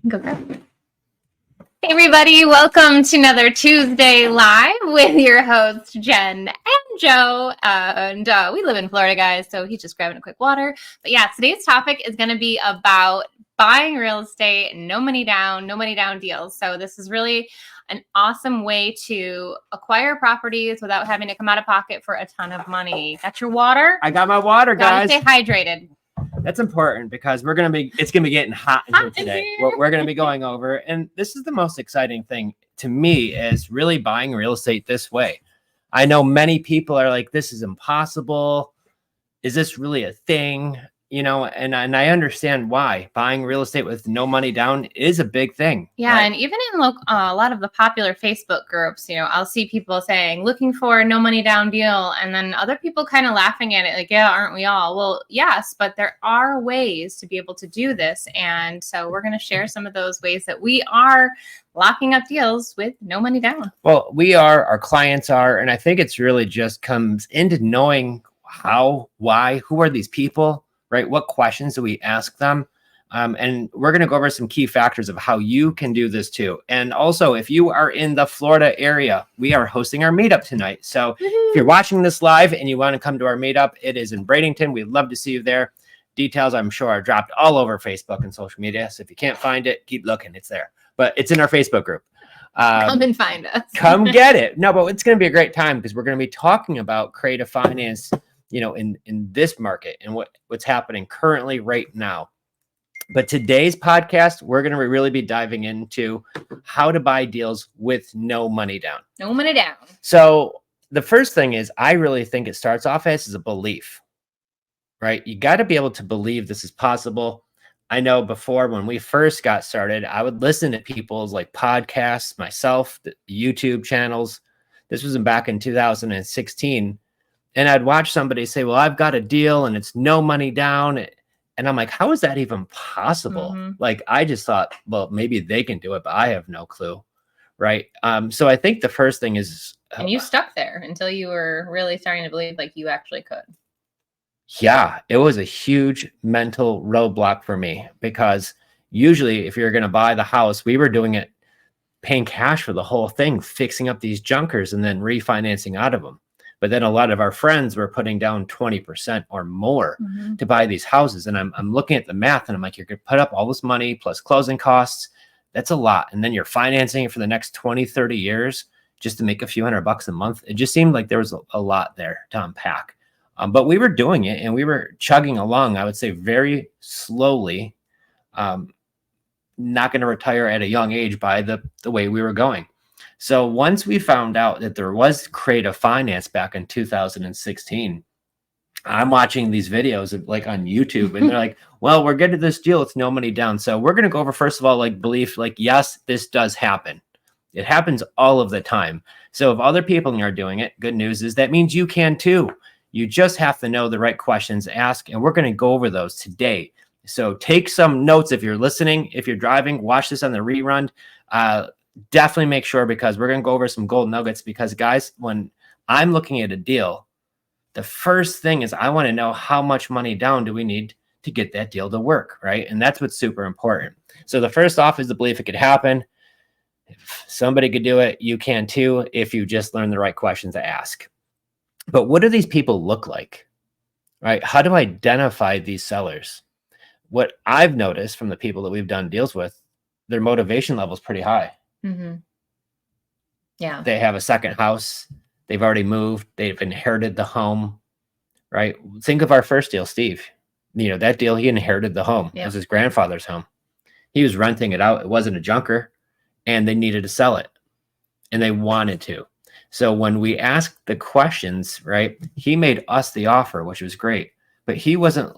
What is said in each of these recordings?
Go grab. Hey everybody, welcome to another Tuesday Live with your hosts Jenn and Joe. We live in Florida, guys, so he's just grabbing a quick water. But yeah, today's topic is going to be about buying real estate, no money down deals. So this is really an awesome way to acquire properties without having to come out of pocket for a ton of money. Got your water? I got my water, guys. Gotta stay hydrated. That's important because it's gonna be getting hot in here today. What we're gonna be going over, and this is the most exciting thing to me, is really buying real estate this way. I know many people are like, this is impossible. Is this really a thing? You know, and I understand why buying real estate with no money down is a big thing. Yeah, right? And even in a lot of the popular Facebook groups, you know, I'll see people saying, looking for no money down deal. And then other people kind of laughing at it like, yeah, aren't we all? Well, yes, but there are ways to be able to do this. And so we're going to share some of those ways that we are locking up deals with no money down. Well, we are, our clients are, and I think it's really just comes into knowing how, why, who are these people? Right? What questions do we ask them? And we're going to go over some key factors of how you can do this too. And also, if you are in the Florida area, we are hosting our meetup tonight. So if you're watching this live and you want to come to our meetup, it is in Bradenton. We'd love to see you there. Details, I'm sure, are dropped all over Facebook and social media. So if you can't find it, keep looking. It's there. But it's in our Facebook group. Come and find us. Come get it. No, but it's going to be a great time because we're going to be talking about creative finance, you know, in this market and what's happening currently right now. But today's podcast, we're going to really be diving into how to buy deals with no money down. No money down. So the first thing is, I really think it starts off as a belief, right? You got to be able to believe this is possible. I know before, when we first got started, I would listen to people's like podcasts, myself, the YouTube channels. This was back in 2016. And I'd watch somebody say, well, I've got a deal and it's no money down. And I'm like, how is that even possible? Mm-hmm. Like, I just thought, well, maybe they can do it, but I have no clue. Right. So I think the first thing is. And you stuck there until you were really starting to believe like you actually could. Yeah, it was a huge mental roadblock for me because usually if you're going to buy the house, we were doing it, paying cash for the whole thing, fixing up these junkers and then refinancing out of them. But then a lot of our friends were putting down 20% or more to buy these houses. And I'm looking at the math and I'm like, you're going to put up all this money plus closing costs. That's a lot. And then you're financing it for the next 20, 30 years just to make a few $100 a month. It just seemed like there was a lot there to unpack. But we were doing it and we were chugging along, I would say very slowly, not going to retire at a young age by the way we were going. So once we found out that there was creative finance back in 2016, I'm watching these videos of, like, on YouTube, and they're like, well, we're good at this deal. It's no money down. So we're going to go over, first of all, like belief, like, yes, this does happen. It happens all of the time. So if other people are doing it, good news is that means you can too. You just have to know the right questions to ask. And we're going to go over those today. So take some notes if you're listening. If you're driving, watch this on the rerun. Definitely make sure, because we're going to go over some gold nuggets. Because, guys, when I'm looking at a deal, the first thing is I want to know how much money down do we need to get that deal to work, right? And that's what's super important. So the first off is the belief it could happen. If somebody could do it, you can too, if you just learn the right questions to ask. But what do these people look like, right? How do I identify these sellers? What I've noticed from the people that we've done deals with, their motivation level is pretty high. Mm-hmm. Yeah. They have a second house. They've already moved. They've inherited the home, right? Think of our first deal, Steve. You know, that deal, he inherited the home. Yeah. It was his grandfather's home. He was renting it out. It wasn't a junker, and they needed to sell it, and they wanted to. So when we asked the questions, right, he made us the offer, which was great, but he wasn't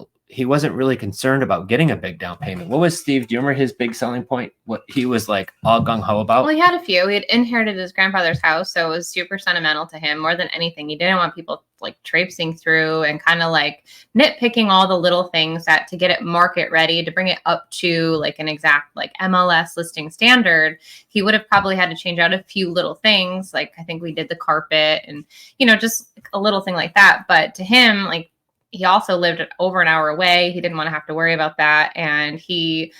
really concerned about getting a big down payment. What was, Steve, do you remember his big selling point? What he was like all gung-ho about? Well, he had a few. He had inherited his grandfather's house, so it was super sentimental to him more than anything. He didn't want people like traipsing through and kind of like nitpicking all the little things that to get it market ready, to bring it up to like an exact like MLS listing standard. He would have probably had to change out a few little things. Like I think we did the carpet and, you know, just a little thing like that. But to him, like, he also lived over an hour away. He didn't want to have to worry about that. And he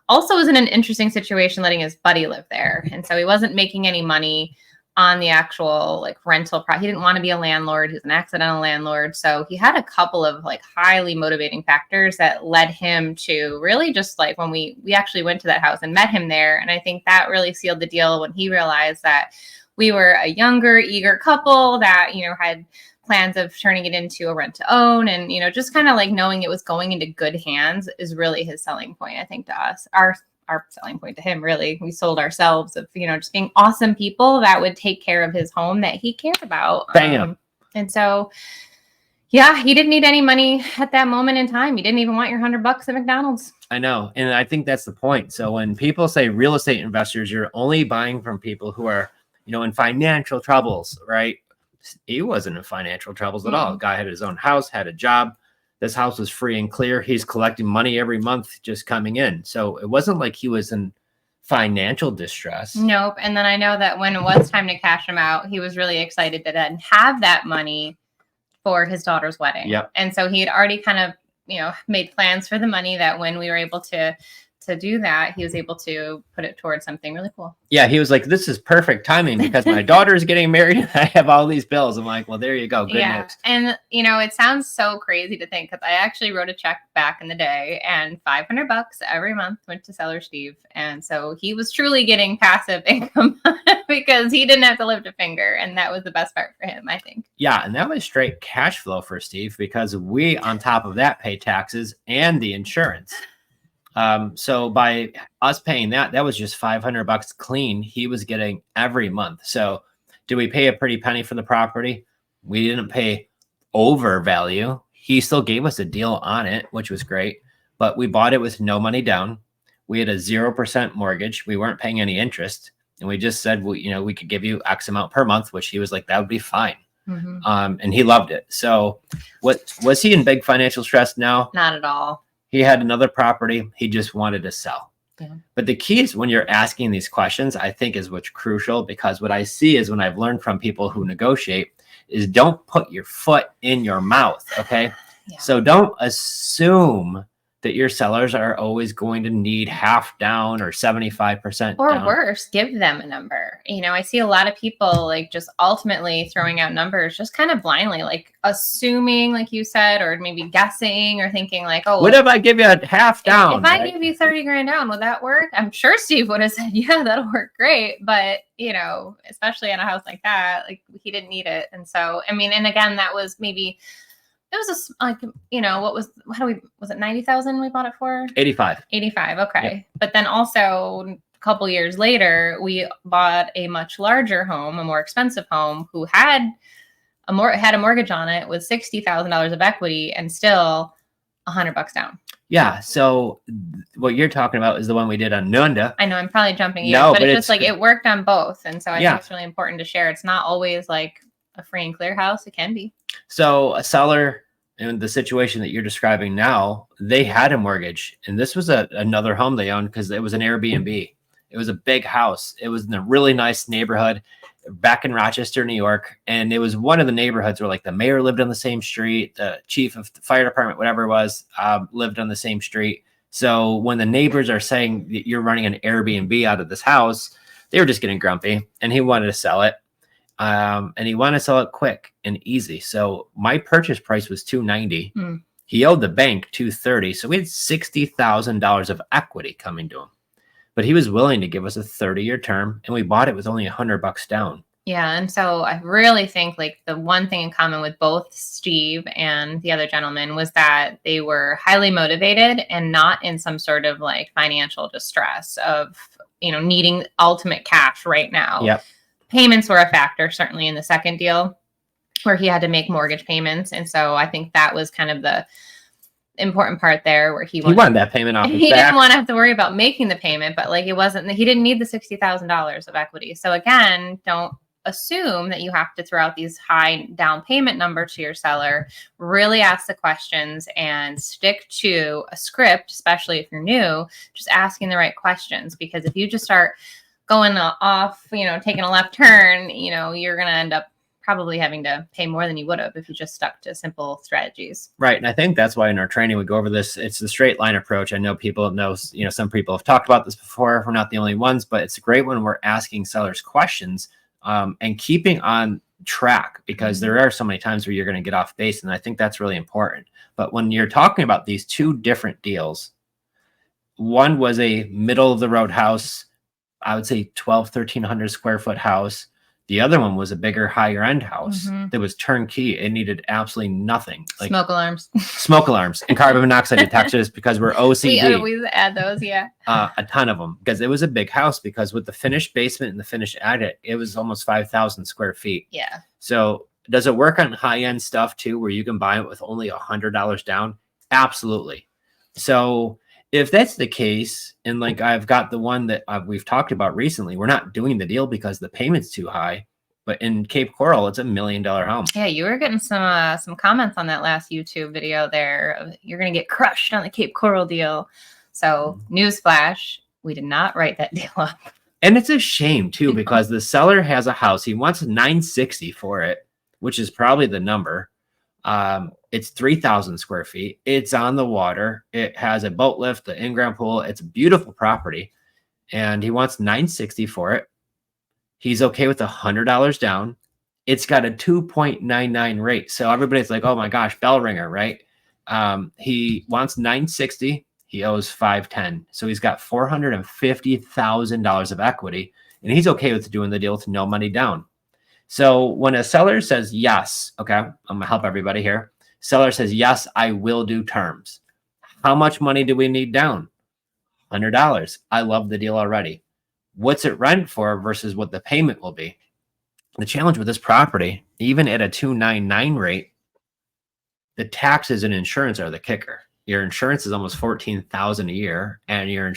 also was in an interesting situation letting his buddy live there. And so he wasn't making any money on the actual like rental he didn't want to be a landlord. He was an accidental landlord. So he had a couple of like highly motivating factors that led him to really just like when we actually went to that house and met him there. And I think that really sealed the deal when he realized that we were a younger, eager couple that, you know, had plans of turning it into a rent to own. And, you know, just kind of like knowing it was going into good hands is really his selling point, I think, to us. Our selling point to him, really. We sold ourselves of, you know, just being awesome people that would take care of his home that he cared about. Bam. And so, yeah, he didn't need any money at that moment in time. He didn't even want your $100 at McDonald's. I know. And I think that's the point. So when people say real estate investors, you're only buying from people who are, you know, in financial troubles, right? He wasn't in financial troubles at all. The guy had his own house, had a job. This house was free and clear. He's collecting money every month just coming in. So it wasn't like he was in financial distress. Nope. And then I know that when it was time to cash him out, he was really excited to then have that money for his daughter's wedding. Yep. And so he had already kind of, you know, made plans for the money that when we were able to do that, he was able to put it towards something really cool. Yeah, he was like, this is perfect timing because my daughter is getting married. I have all these bills. I'm like, well, there you go. Good news. And, you know, it sounds so crazy to think because I actually wrote a check back in the day and $500 every month went to Seller Steve. And so he was truly getting passive income because he didn't have to lift a finger. And that was the best part for him, I think. Yeah. And that was straight cash flow for Steve because we, on top of that, pay taxes and the insurance. So by us paying that was just $500 clean. He was getting every month. So did we pay a pretty penny for the property? We didn't pay over value. He still gave us a deal on it, which was great, but we bought it with no money down. We had a 0% mortgage. We weren't paying any interest. And we just said, well, you know, we could give you X amount per month, which he was like, that would be fine. Mm-hmm. And he loved it. So what was he in big financial stress? No, not at all. He had another property. He just wanted to sell. Yeah. But the key is when you're asking these questions, I think is what's crucial, because what I see is when I've learned from people who negotiate is don't put your foot in your mouth. Okay. Yeah. So don't assume that your sellers are always going to need half down or 75% or down. Worse, give them a number. You know, I see a lot of people like just ultimately throwing out numbers just kind of blindly, like assuming, like you said, or maybe guessing or thinking like, oh, what if I give you a half down? If I give you 30 grand down, would that work? I'm sure Steve would have said, yeah, that'll work great. But, you know, especially in a house like that, like he didn't need it. And so, I mean, and again, that was maybe it was like, you know, was it 90,000 we bought it for? 85. Okay. Yep. But then also a couple years later, we bought a much larger home, a more expensive home who had a mortgage on it with $60,000 of equity and still $100 down. Yeah. So what you're talking about is the one we did on Nunda. I know I'm probably jumping you, but it's just like it worked on both. And so I think it's really important to share. It's not always like a free and clear house. It can be. So a seller in the situation that you're describing now, they had a mortgage, and this was another home they owned because it was an Airbnb. It was a big house. It was in a really nice neighborhood back in Rochester, New York. And it was one of the neighborhoods where like the mayor lived on the same street, the chief of the fire department, whatever it was, lived on the same street. So when the neighbors are saying that you're running an Airbnb out of this house, they were just getting grumpy, and he wanted to sell it. And he wanted to sell it quick and easy. So my purchase price was $290. He owed the bank $230. So we had $60,000 of equity coming to him, but he was willing to give us a 30-year term, and we bought it with only $100 down. Yeah. And so I really think like the one thing in common with both Steve and the other gentleman was that they were highly motivated and not in some sort of like financial distress of, you know, needing ultimate cash right now. Yep. Payments were a factor, certainly in the second deal where he had to make mortgage payments. And so I think that was kind of the important part there where he wanted that payment off. He didn't want to have to worry about making the payment, but like he didn't need the $60,000 of equity. So again, don't assume that you have to throw out these high down payment numbers to your seller. Really ask the questions and stick to a script, especially if you're new, just asking the right questions. Because if you just start going off, you know, taking a left turn, you know, you're going to end up probably having to pay more than you would have if you just stuck to simple strategies. Right. And I think that's why in our training we go over this. It's the straight line approach. I know people know, some people have talked about this before. We're not the only ones, but it's great when we're asking sellers questions and keeping on track, because there are so many times where you're going to get off base. And I think that's really important. But when you're talking about these two different deals, one was a middle of the road house, I would say 1,300 square foot house. The other one was a bigger, higher end house that was turnkey. It needed absolutely nothing. Like smoke alarms and carbon monoxide detectors, because we're OCD. We always add those, yeah. A ton of them, because it was a big house, because with the finished basement and the finished attic, it was almost 5,000 square feet. Yeah. So does it work on high end stuff too, where you can buy it with only $100 down? Absolutely. So if that's the case, and like I've got the one that we've talked about recently, we're not doing the deal because the payment's too high. But in Cape Coral, it's $1 million home. Yeah, you were getting some comments on that last YouTube video there. You're going to get crushed on the Cape Coral deal. So newsflash, we did not write that deal up. And it's a shame too, because the seller has a house. He wants $960 for it, which is probably the number. It's 3,000 square feet. It's on the water. It has a boat lift, the in-ground pool. It's a beautiful property, and he wants $960 for it. He's okay with $100 down. It's got a 2.99 rate. So everybody's like, oh my gosh, bell ringer, right? He wants $960. He owes $510. So he's got $450,000 of equity, and he's okay with doing the deal with no money down. So when a seller says yes, okay, I'm gonna help everybody here. Seller says, yes, I will do terms. How much money do we need down? $100. I love the deal already. What's it rent for versus what the payment will be? The challenge with this property, even at a 299 rate, the taxes and insurance are the kicker. Your insurance is almost $14,000 a year, and your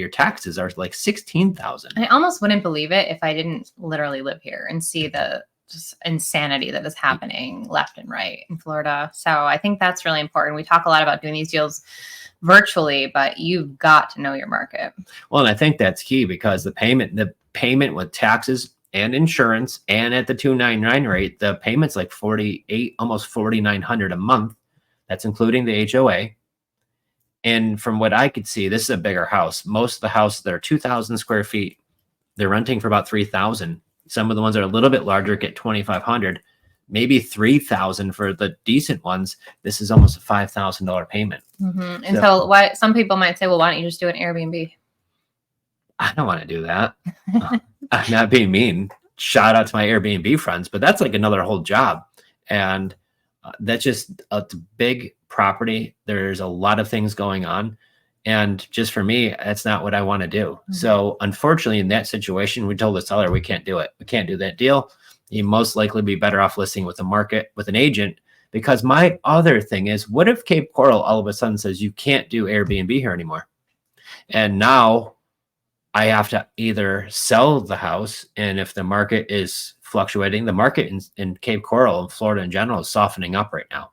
taxes are like $16,000. I almost wouldn't believe it if I didn't literally live here and see the just insanity that is happening left and right in Florida. So I think that's really important. We talk a lot about doing these deals virtually, but you've got to know your market. Well, and I think that's key, because the payment with taxes and insurance, and at the 299 rate, the payment's like $48, almost $4,900 a month. That's including the HOA. And from what I could see, this is a bigger house. Most of the houses that are 2,000 square feet, they're renting for about $3,000. Some of the ones that are a little bit larger get $2,500, maybe $3,000 for the decent ones. This is almost a $5,000 payment. And so why some people might say, well, why don't you just do an Airbnb? I don't want to do that. I'm not being mean. Shout out to my Airbnb friends, but that's like another whole job. And that's just a big property. There's a lot of things going on. And just for me, that's not what I want to do. So unfortunately, in that situation, we told the seller, we can't do it. We can't do that deal. You most likely be better off listing with a market, with an agent. Because my other thing is, what if Cape Coral all of a sudden says you can't do Airbnb here anymore? And now I have to either sell the house, and if the market is fluctuating, the market in Cape Coral and Florida in general is softening up right now.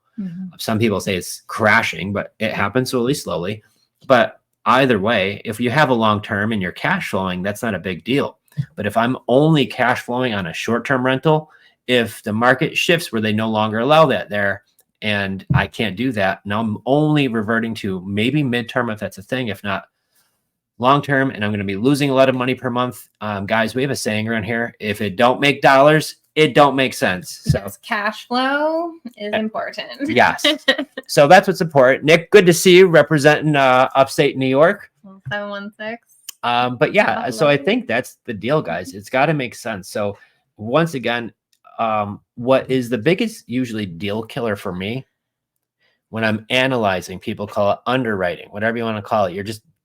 Some people say it's crashing, but it happens really slowly. But either way, if you have a long-term and you're cash flowing, that's not a big deal. But if I'm only cash flowing on a short-term rental, if the market shifts where they no longer allow that there, and I can't do that, now I'm only reverting to maybe midterm if that's a thing, if not long-term, and I'm going to be losing a lot of money per month. Guys, we have a saying around here: if it don't make dollars, it don't make sense. So yes, cash flow is important. Yes. So that's what's important. Nick, good to see you representing upstate New York. 716. But yeah, so I think that's the deal, guys. It's got to make sense. So once again, what is the biggest usually deal killer for me when I'm analyzing, people call it underwriting, whatever you want to call it.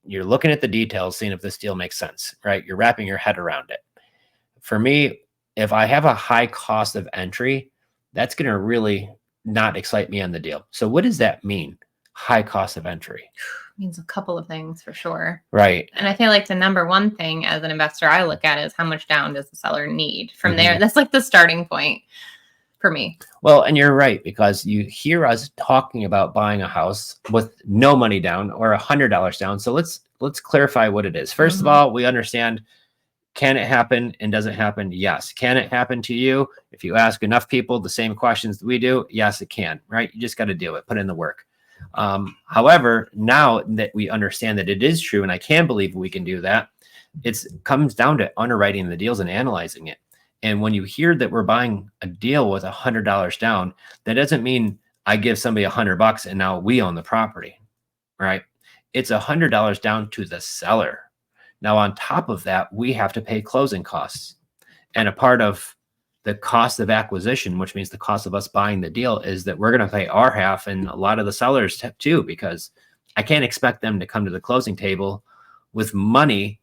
You're looking at the details, seeing if this deal makes sense, right? You're wrapping your head around it. For me, if I have a high cost of entry, that's going to really not excite me on the deal. So what does that mean? High cost of entry means a couple of things for sure. Right. And I feel like the number one thing as an investor I look at is how much down does the seller need? From there, that's like the starting point for me. Well, and you're right, because you hear us talking about buying a house with no money down or $100 down. So let's clarify what it is. First of all, we understand Can it happen and does it happen? Yes. Can it happen to you? If you ask enough people the same questions that we do, yes, it can, right? You just got to do it, put in the work. However, now that we understand that it is true, and I can believe we can do that, it comes down to underwriting the deals and analyzing it. And when you hear that we're buying a deal with $100 down, that doesn't mean I give somebody $100 and now we own the property, right? It's $100 down to the seller. Now, on top of that, we have to pay closing costs. And a part of the cost of acquisition, which means the cost of us buying the deal, is that we're going to pay our half, and a lot of the sellers too, because I can't expect them to come to the closing table with money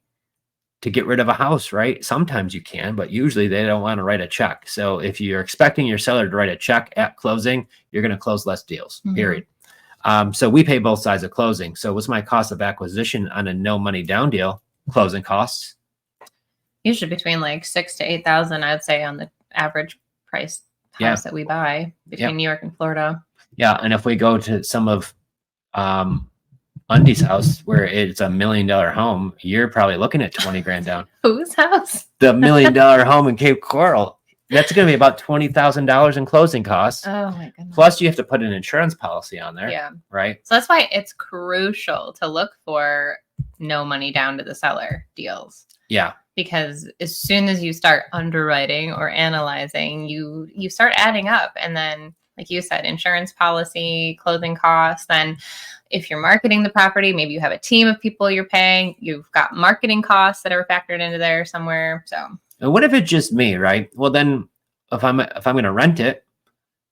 to get rid of a house, right? Sometimes you can, but usually they don't want to write a check. So if you're expecting your seller to write a check at closing, you're going to close less deals, period. So we pay both sides of closing. So what's my cost of acquisition on a no money down deal? Closing costs. Usually between like $6,000 to $8,000, I'd say, on the average price house that we buy between New York and Florida. Yeah, and if we go to some of Undy's house where it's $1 million home, you're probably looking at 20 grand down. Whose house? The $1 million home in Cape Coral. That's going to be about $20,000 in closing costs. Oh my goodness. Plus you have to put an insurance policy on there. Yeah. Right. So that's why it's crucial to look for no money down to the seller deals. Yeah. Because as soon as you start underwriting or analyzing, you start adding up. And then, like you said, insurance policy, closing costs. Then if you're marketing the property, maybe you have a team of people you're paying. You've got marketing costs that are factored into there somewhere. So, and what if it's just me, right? Well, then if I'm going to rent it,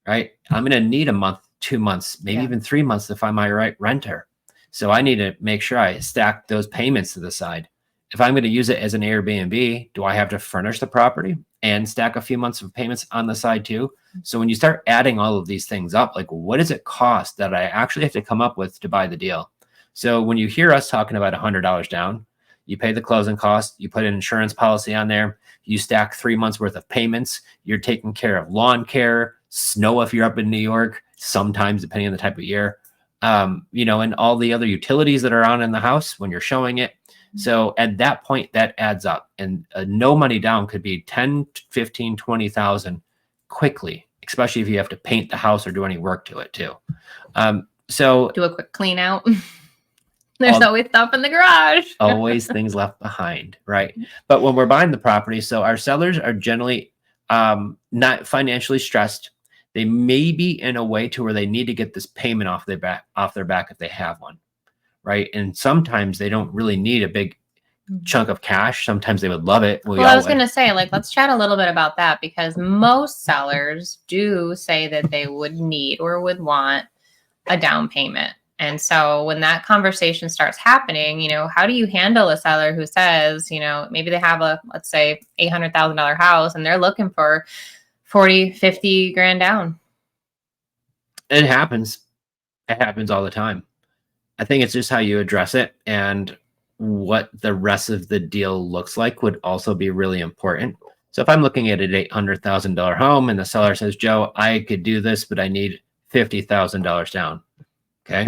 right, I'm going to need a month, 2 months, maybe even 3 months to find my right renter. So I need to make sure I stack those payments to the side. If I'm going to use it as an Airbnb, do I have to furnish the property and stack a few months of payments on the side too? So when you start adding all of these things up, like what does it cost that I actually have to come up with to buy the deal? So when you hear us talking about $100 down, you pay the closing cost, you put an insurance policy on there, you stack 3 months worth of payments, you're taking care of lawn care, snow if you're up in New York, sometimes depending on the type of year, and all the other utilities that are on in the house when you're showing it. So at that point, that adds up, and no money down could be 10, 15, 20,000 quickly, especially if you have to paint the house or do any work to it too. So do a quick clean out. There's always stuff in the garage. Always things left behind, right? But when we're buying the property, so our sellers are generally not financially stressed. They may be in a way to where they need to get this payment off their back if they have one. Right. And sometimes they don't really need a big chunk of cash. Sometimes they would love it. Well, I was going to say, let's chat a little bit about that, because most sellers do say that they would need or would want a down payment. And so when that conversation starts happening, how do you handle a seller who says, maybe they have let's say $800,000 house and they're looking for 40, 50 grand down? It happens. It happens all the time. I think it's just how you address it, and what the rest of the deal looks like would also be really important. So if I'm looking at an $800,000 home and the seller says, Joe, I could do this, but I need $50,000 down. Okay.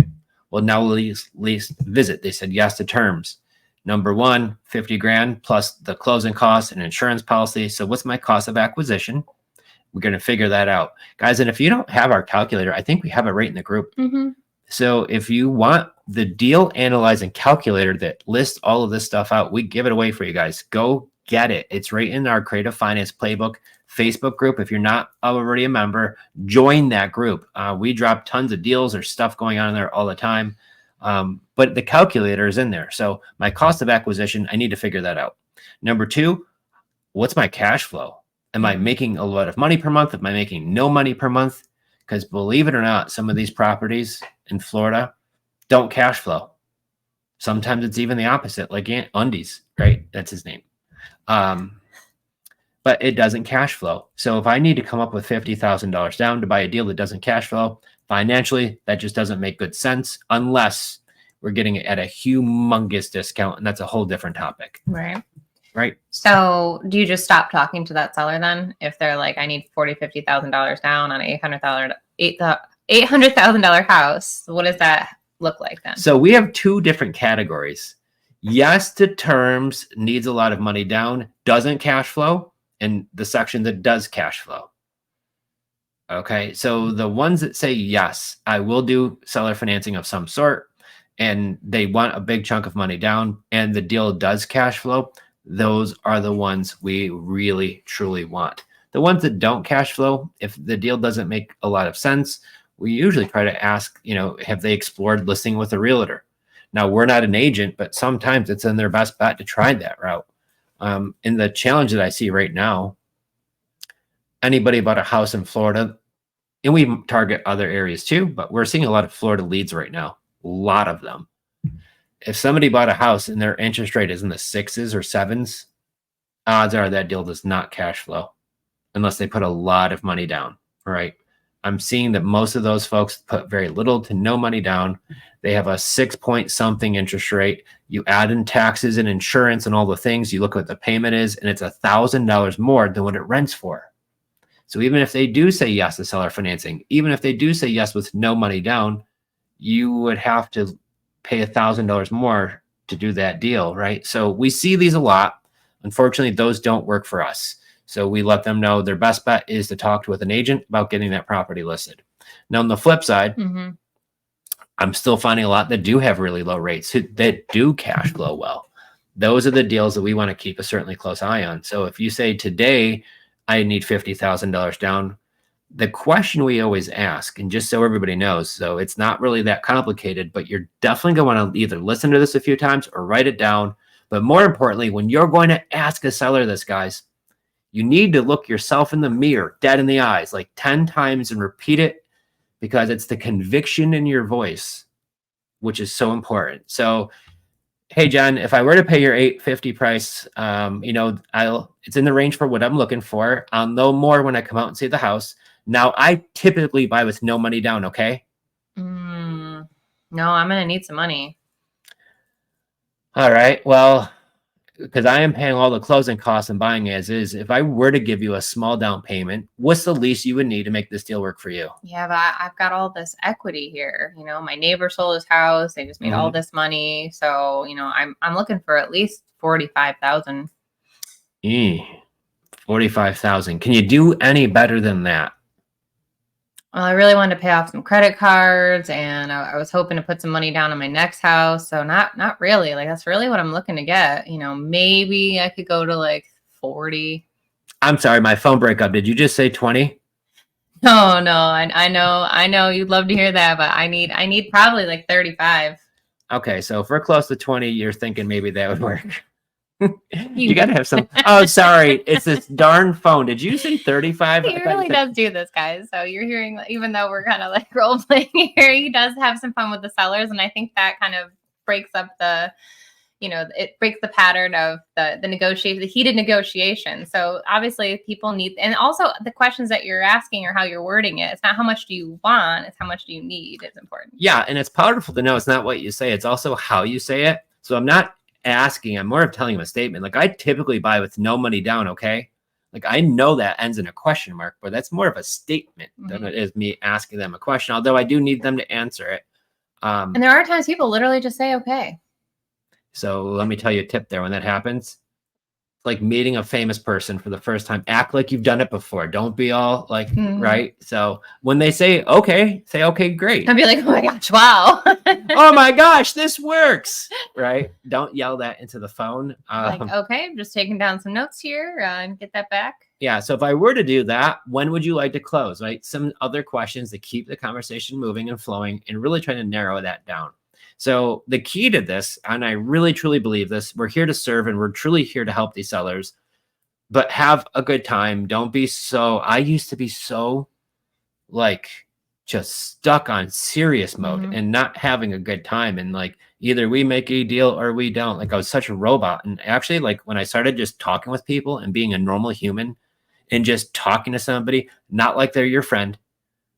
Well, now we'll at least visit. They said yes to terms. Number one, 50 grand plus the closing costs and insurance policy. So what's my cost of acquisition? We're going to figure that out, guys. And if you don't have our calculator, I think we have it right in the group. Mm-hmm. So if you want the deal analyzing calculator that lists all of this stuff out, we give it away for you guys. Go get it. It's right in our Creative Finance Playbook Facebook group. If you're not already a member, join that group. We drop tons of deals or stuff going on in there all the time. But the calculator is in there. So my cost of acquisition, I need to figure that out. Number two, what's my cash flow? Am I making a lot of money per month? Am I making no money per month? Because believe it or not, some of these properties in Florida don't cash flow. Sometimes it's even the opposite, like Undy's, right? That's his name. But it doesn't cash flow. So if I need to come up with $50,000 down to buy a deal that doesn't cash flow, financially, that just doesn't make good sense unless we're getting it at a humongous discount. And that's a whole different topic. Right. Right. So do you just stop talking to that seller then? If they're like, I need $40,000, $50,000 down on an $800,000 house, what does that look like then? So we have two different categories. Yes to terms, needs a lot of money down, doesn't cash flow, and the section that does cash flow. Okay, so the ones that say yes, I will do seller financing of some sort, and they want a big chunk of money down, and the deal does cash flow, those are the ones we really truly want. The ones that don't cash flow, if the deal doesn't make a lot of sense, we usually try to ask, have they explored listing with a realtor? Now, we're not an agent, but sometimes it's in their best bet to try that route. And the challenge that I see right now, anybody bought a house in Florida, and we target other areas too, but we're seeing a lot of Florida leads right now, a lot of them. If somebody bought a house and their interest rate is in the 6s or 7s, odds are that deal does not cash flow unless they put a lot of money down, right? I'm seeing that most of those folks put very little to no money down. They have a 6 point something interest rate. You add in taxes and insurance and all the things, you look at what the payment is, and it's $1,000 more than what it rents for. So even if they do say yes to seller financing, even if they do say yes with no money down, you would have to pay $1,000 more to do that deal, right? So we see these a lot. Unfortunately, those don't work for us. So we let them know their best bet is to talk with an agent about getting that property listed. Now, on the flip side, I'm still finding a lot that do have really low rates, that do cash flow well. Those are the deals that we want to keep a certainly close eye on. So if you say today, I need $50,000 down, the question we always ask, and just so everybody knows, so it's not really that complicated, but you're definitely going to want to either listen to this a few times or write it down. But more importantly, when you're going to ask a seller this, guys, you need to look yourself in the mirror, dead in the eyes, like 10 times and repeat it, because it's the conviction in your voice, which is so important. So, hey, Jen, if I were to pay your $850 price, it's in the range for what I'm looking for. I'll know more when I come out and see the house. Now, I typically buy with no money down, okay? No, I'm going to need some money. All right. Well, because I am paying all the closing costs and buying as is, if I were to give you a small down payment, what's the least you would need to make this deal work for you? Yeah, but I've got all this equity here. My neighbor sold his house. They just made all this money. So, I'm looking for at least 45,000. 45,000. Can you do any better than that? Well, I really wanted to pay off some credit cards, and I was hoping to put some money down on my next house. So not really. Like, that's really what I'm looking to get. Maybe I could go to like 40. I'm sorry, my phone broke up. Did you just say 20? No. I know you'd love to hear that, but I need probably like 35. Okay, so if we're close to 20, you're thinking maybe that would work. You got to have some. Oh, sorry. It's this darn phone. Did you say 35? He really does do this, guys. So you're hearing, even though we're kind of like role playing here, he does have some fun with the sellers. And I think that kind of breaks up it breaks the pattern of the negotiation, the heated negotiation. So obviously people need, and also the questions that you're asking or how you're wording it. It's not how much do you want, it's how much do you need is important. Yeah. And it's powerful to know it's not what you say, it's also how you say it. So I'm not asking, I'm more of telling him a statement. Like, I typically buy with no money down, okay? Like, I know that ends in a question mark, but that's more of a statement than it is me asking them a question, although I do need them to answer it. And there are times people literally just say okay. So let me tell you a tip there. When that happens, like meeting a famous person for the first time, act like you've done it before. Don't be all like, right? So when they say okay, great. I'd be like, oh my gosh, wow. Oh my gosh, this works, right? Don't yell that into the phone. Like, okay, I'm just taking down some notes here and get that back. Yeah, so if I were to do that, when would you like to close, right? Some other questions to keep the conversation moving and flowing and really trying to narrow that down. So the key to this, and I really, truly believe this, we're here to serve and we're truly here to help these sellers, but have a good time. Don't be so, I used to be so like just stuck on serious mode and not having a good time. And like, either we make a deal or we don't. Like, I was such a robot. And actually, like, when I started just talking with people and being a normal human and just talking to somebody, not like they're your friend,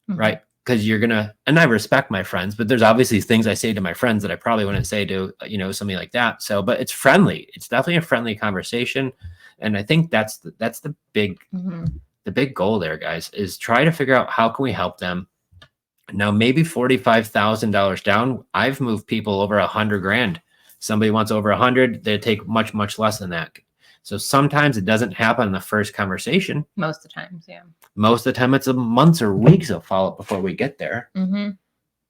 right? Because you're gonna, and I respect my friends, but there's obviously things I say to my friends that I probably wouldn't say to, somebody like that. So, but it's friendly. It's definitely a friendly conversation. And I think that's the big, the big goal there, guys, is try to figure out how can we help them. Now, maybe $45,000 down. I've moved people over $100,000 Somebody wants over 100, they take much, much less than that. So sometimes it doesn't happen in the first conversation. Most of the times, yeah. Most of the time it's a months or weeks of follow-up before we get there. Mm-hmm.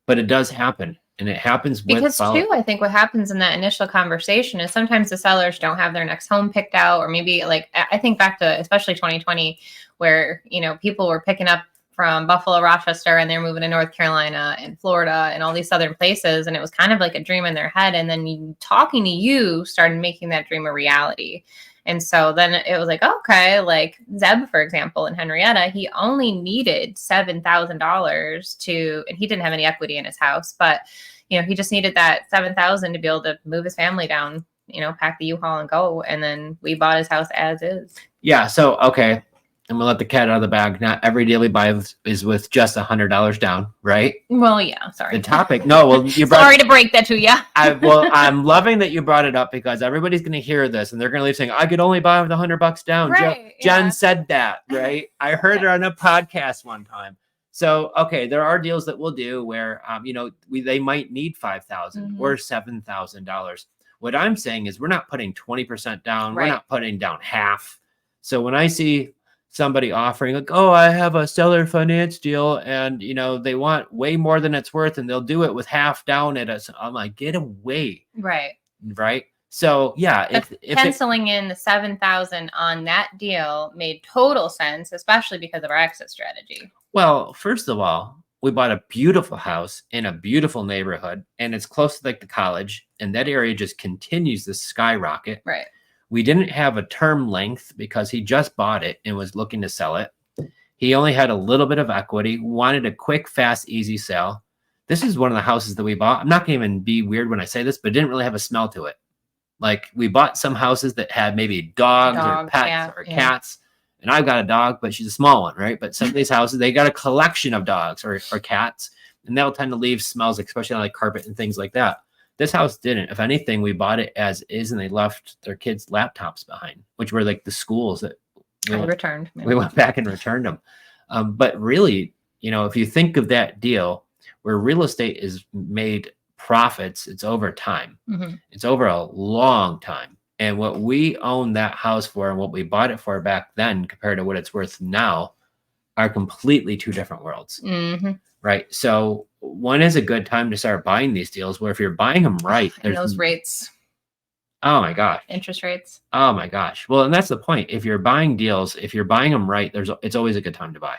But it does happen. And it happens with because too, I think what happens in that initial conversation is sometimes the sellers don't have their next home picked out, or maybe like I think back to especially 2020, where people were picking up from Buffalo, Rochester, and they're moving to North Carolina and Florida and all these southern places, and it was kind of like a dream in their head. And then talking to you started making that dream a reality. And so then it was like, okay, like Zeb, for example, in Henrietta, he only needed $7,000 and he didn't have any equity in his house, but he just needed that $7,000 to be able to move his family down, pack the U-Haul and go. And then we bought his house as is. Yeah. So, okay. I'm gonna let the cat out of the bag. Not every deal we buy is with just $100 down, right? Well, yeah. Sorry. The topic. No. Well, sorry to break that to you. I'm loving that you brought it up because everybody's gonna hear this and they're gonna leave saying, "I could only buy with $100 down." Right, Jen said that, right? I heard her on a podcast one time. So, okay, there are deals that we'll do where, they might need $5,000 or $7,000. What I'm saying is we're not putting 20% down. Right. We're not putting down half. So when I see somebody offering like, oh, I have a seller finance deal and, they want way more than it's worth and they'll do it with half down at us. I'm like, get away. Right. Right. So yeah, if penciling in the 7,000 on that deal made total sense, especially because of our exit strategy. Well, first of all, we bought a beautiful house in a beautiful neighborhood and it's close to like the college and that area just continues to skyrocket. Right. We didn't have a term length because he just bought it and was looking to sell it. He only had a little bit of equity, wanted a quick, fast, easy sale. This is one of the houses that we bought. I'm not going to even be weird when I say this, but it didn't really have a smell to it. Like we bought some houses that had maybe dogs or pets or cats. And I've got a dog, but she's a small one, right? But some of these houses, they got a collection of dogs or cats, and they'll tend to leave smells, especially on like carpet and things like that. This house didn't. If anything, we bought it as is, and they left their kids' laptops behind, which were like the schools that returned. We went back and returned them. But really, if you think of that deal where real estate is made profits, it's over time. Mm-hmm. It's over a long time. And what we own that house for and what we bought it for back then compared to what it's worth now are completely two different worlds. Mm-hmm. Right. So when is a good time to start buying these deals where if you're buying them right, there's those rates. Oh my gosh. Interest rates. Oh my gosh. Well, and that's the point. If you're buying deals, if you're buying them right, it's always a good time to buy.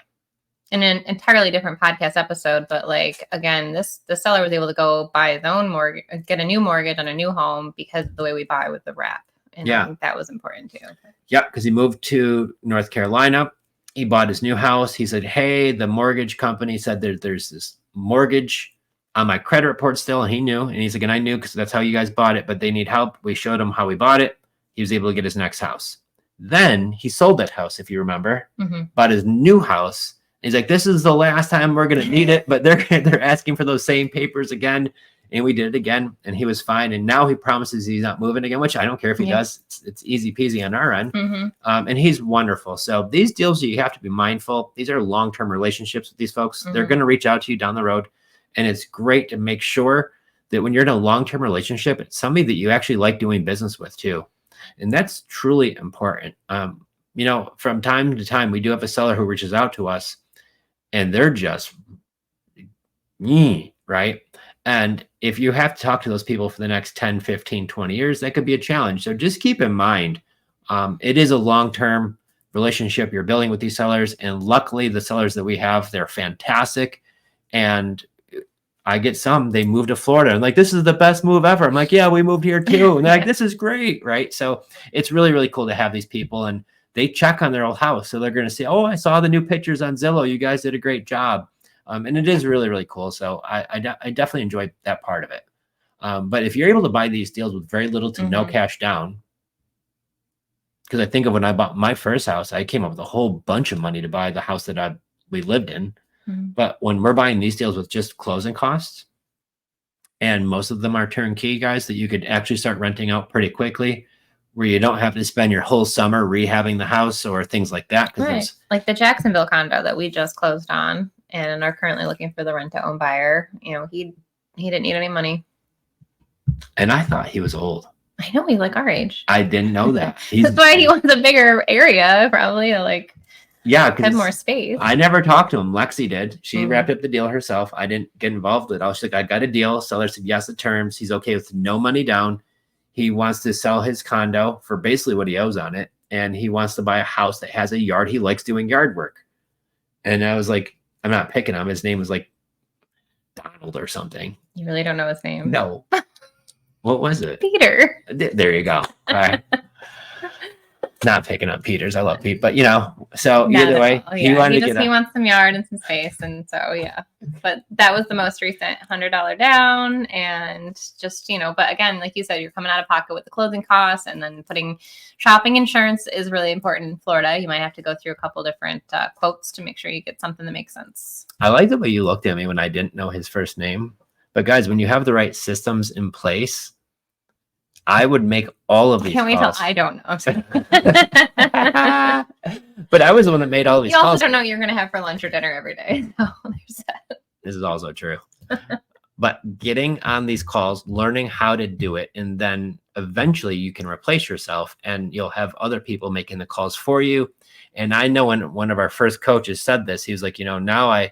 In an entirely different podcast episode, but like again, the seller was able to go buy his own mortgage, get a new mortgage on a new home because of the way we buy with the wrap. And I think that was important too. Yeah, because he moved to North Carolina. He bought his new house. He said, hey, the mortgage company said there's this mortgage on my credit report still. And he knew. And he's like, and I knew because that's how you guys bought it, but they need help. We showed him how we bought it. He was able to get his next house. Then he sold that house, if you remember, bought his new house. He's like, this is the last time we're going to need it, but they're asking for those same papers again. And we did it again, and he was fine. And now he promises he's not moving again, which I don't care if he does. It's easy peasy on our end. And he's wonderful. So these deals, you have to be mindful. These are long-term relationships with these folks. They're going to reach out to you down the road. And it's great to make sure that when you're in a long-term relationship, it's somebody that you actually like doing business with too. And that's truly important. From time to time, we do have a seller who reaches out to us and they're just, right? And if you have to talk to those people for the next 10, 15, 20 years, that could be a challenge. So just keep in mind, it is a long-term relationship you're building with these sellers. And luckily, the sellers that we have, they're fantastic. And I get they moved to Florida. And like, this is the best move ever. I'm like, yeah, we moved here too. And they're like, this is great, right? So it's really, really cool to have these people. And they check on their old house. So they're going to say, oh, I saw the new pictures on Zillow. You guys did a great job. And it is really, really cool. So I definitely enjoyed that part of it. But if you're able to buy these deals with very little to no cash down, because I think of when I bought my first house, I came up with a whole bunch of money to buy the house that we lived in. But when we're buying these deals with just closing costs, and most of them are turnkey, guys, that you could actually start renting out pretty quickly, where you don't have to spend your whole summer rehabbing the house or things like that. Right. Like the Jacksonville condo that we just closed on and are currently looking for the rent-to-own buyer. He didn't need any money. And I thought he was old. I know he's like our age. I didn't know that. That's why he wants a bigger area, probably, to like have more space. I never talked to him. Lexi did. She wrapped up the deal herself. I didn't get involved with it. I was like, I got a deal. Seller said yes to terms. He's okay with no money down. He wants to sell his condo for basically what he owes on it. And he wants to buy a house that has a yard. He likes doing yard work. And I was like, I'm not picking him. His name was like Donald or something. You really don't know his name? No. What was it? Peter. There you go. All right. Not picking up Peters. I love Pete, but so either way, he wants some yard and some space, and so yeah. But that was the most recent $100 down, and just But again, like you said, you're coming out of pocket with the closing costs, and then shopping insurance is really important in Florida. You might have to go through a couple different quotes to make sure you get something that makes sense. I like the way you looked at me when I didn't know his first name, but guys, when you have the right systems in place, I would make all of these calls. Can't wait till I don't know. I'm sorry. But I was the one that made all these calls. You also don't know what you're going to have for lunch or dinner every day. So there's that. This is also true. But getting on these calls, learning how to do it, and then eventually you can replace yourself and you'll have other people making the calls for you. And I know when one of our first coaches said this, he was like, now I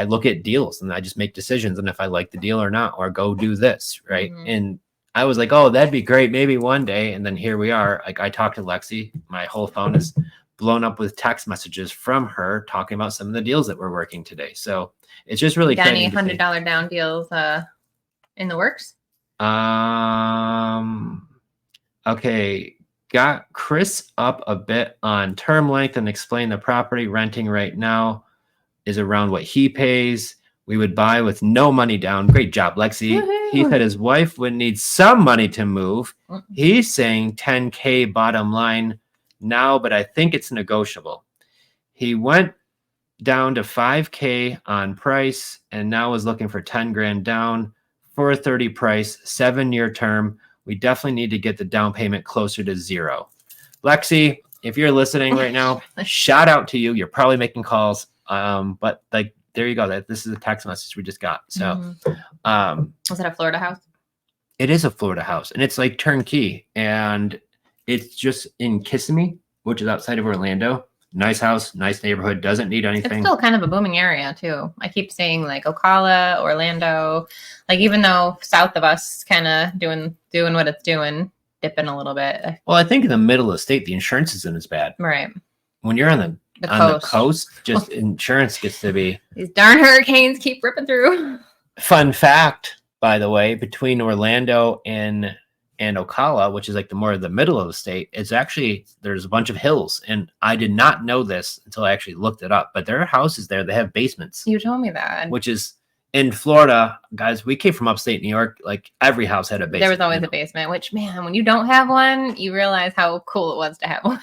look at deals and I just make decisions. And if I like the deal or not, or go do this, right? Mm-hmm. And I was like, oh, that'd be great. Maybe one day. And then here we are. Like I talked to Lexi. My whole phone is blown up with text messages from her talking about some of the deals that we're working today. So it's just really got any $100 down deals in the works? Okay. Got Chris up a bit on term length and explain the property renting right now is around what he pays. We would buy with no money down. Great job, Lexi. Woo-hoo. He said his wife would need some money to move. He's saying $10K bottom line now, but I think it's negotiable. He went down to $5K on price and now is looking for 10 grand down for a 30 price, 7-year term. We definitely need to get the down payment closer to zero. Lexi, if you're listening right now, shout out to you. You're probably making calls. But like, there you go. This is a text message we just got. So, was it a Florida house? It is a Florida house, and it's like turnkey, and it's just in Kissimmee, which is outside of Orlando. Nice house, nice neighborhood. Doesn't need anything. It's still kind of a booming area too. I keep saying like Ocala, Orlando, like even though south of us, kind of doing what it's doing, dipping a little bit. Well, I think in the middle of the state, the insurance isn't as bad. Right. When you're on the coast, just insurance gets to be. These darn hurricanes keep ripping through. Fun fact, by the way, between Orlando and Ocala, which is like the middle of the state, it's actually, there's a bunch of hills. And I did not know this until I actually looked it up, but there are houses there that have basements. You told me that. Which is in Florida, guys, we came from upstate New York. Like every house had a basement. There was always a basement, which, man, when you don't have one, you realize how cool it was to have one.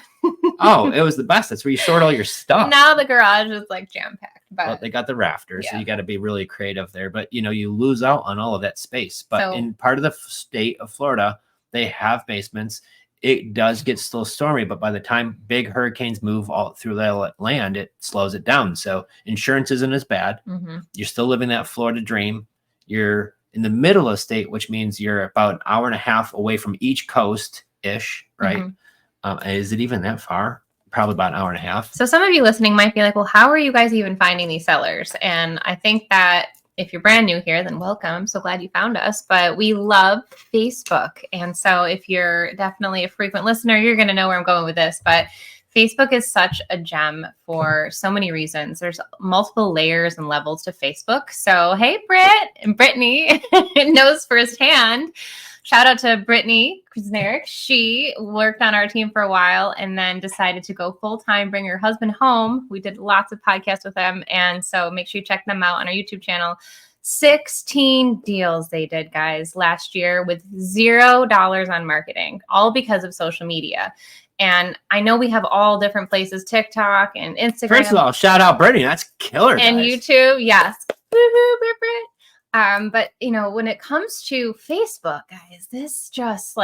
Oh, it was the best. That's where you stored all your stuff. Now the garage is like jam-packed. But they got the rafters, so you got to be really creative there. But, you lose out on all of that space. But in part of the state of Florida, they have basements. It does get still stormy, but by the time big hurricanes move all through the land, it slows it down. So insurance isn't as bad. Mm-hmm. You're still living that Florida dream. You're in the middle of the state, which means you're about an hour and a half away from each coast-ish, right? Mm-hmm. Is it even that far? Probably about an hour and a half. So some of you listening might be like, well, how are you guys even finding these sellers? And I think that if you're brand new here, then welcome. I'm so glad you found us. But we love Facebook. And so if you're definitely a frequent listener, you're going to know where I'm going with this. But Facebook is such a gem for so many reasons. There's multiple layers and levels to Facebook. So, hey, Britt and Brittany knows firsthand. Shout out to Brittany Krasnerick. She worked on our team for a while and then decided to go full-time, bring her husband home. We did lots of podcasts with them. And so make sure you check them out on our YouTube channel. 16 deals they did, guys, last year with $0 on marketing, all because of social media. And I know we have all different places, TikTok and Instagram. First of all, shout out Brittany. That's killer, guys. And YouTube, yes. Woo-hoo, Britt. But when it comes to Facebook, guys, this just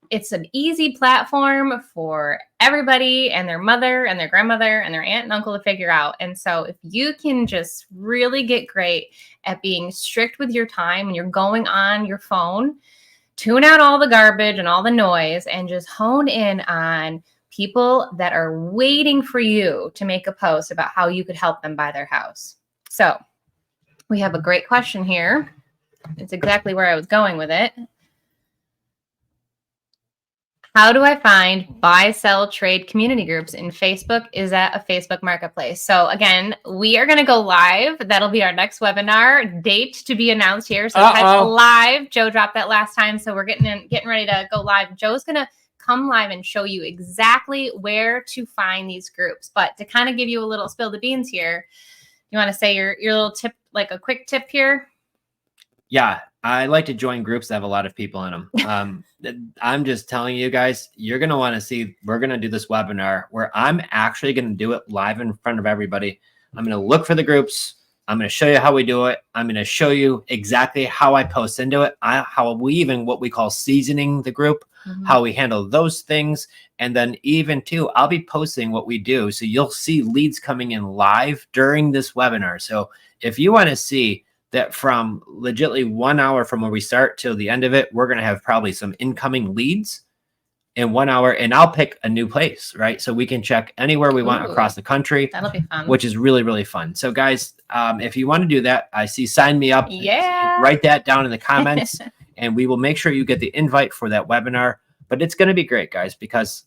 it's an easy platform for everybody and their mother and their grandmother and their aunt and uncle to figure out. And so if you can just really get great at being strict with your time when you're going on your phone tune out all the garbage and all the noise and just hone in on people that are waiting for you to make a post about how you could help them buy their house. So we have a great question here. It's exactly where I was going with it. How do I find buy, sell, trade community groups in Facebook? Is that a Facebook marketplace? So again, we are going to go live. That'll be our next webinar. Date to be announced here. So type live. Joe dropped that last time, so we're getting ready to go live. Joe's going to come live and show you exactly where to find these groups. But to kind of give you a little spill the beans here, you want to say your little tip, like a quick tip here? Yeah, I like to join groups that have a lot of people in them. I'm just telling you guys, you're going to want to see, we're going to do this webinar where I'm actually going to do it live in front of everybody. I'm going to look for the groups. I'm going to show you how we do it. I'm going to show you exactly how I post into it, how we even what we call seasoning the group, how we handle those things. And then even too, I'll be posting what we do. So you'll see leads coming in live during this webinar. So if you want to see that from legitimately 1 hour from where we start till the end of it, we're going to have probably some incoming leads in 1 hour, and I'll pick a new place, right? So we can check anywhere we want across the country. That'll be fun. Which is really, really fun. So guys, if you want to do that, I see sign me up. Yeah. Write that down in the comments and we will make sure you get the invite for that webinar. But it's going to be great, guys, because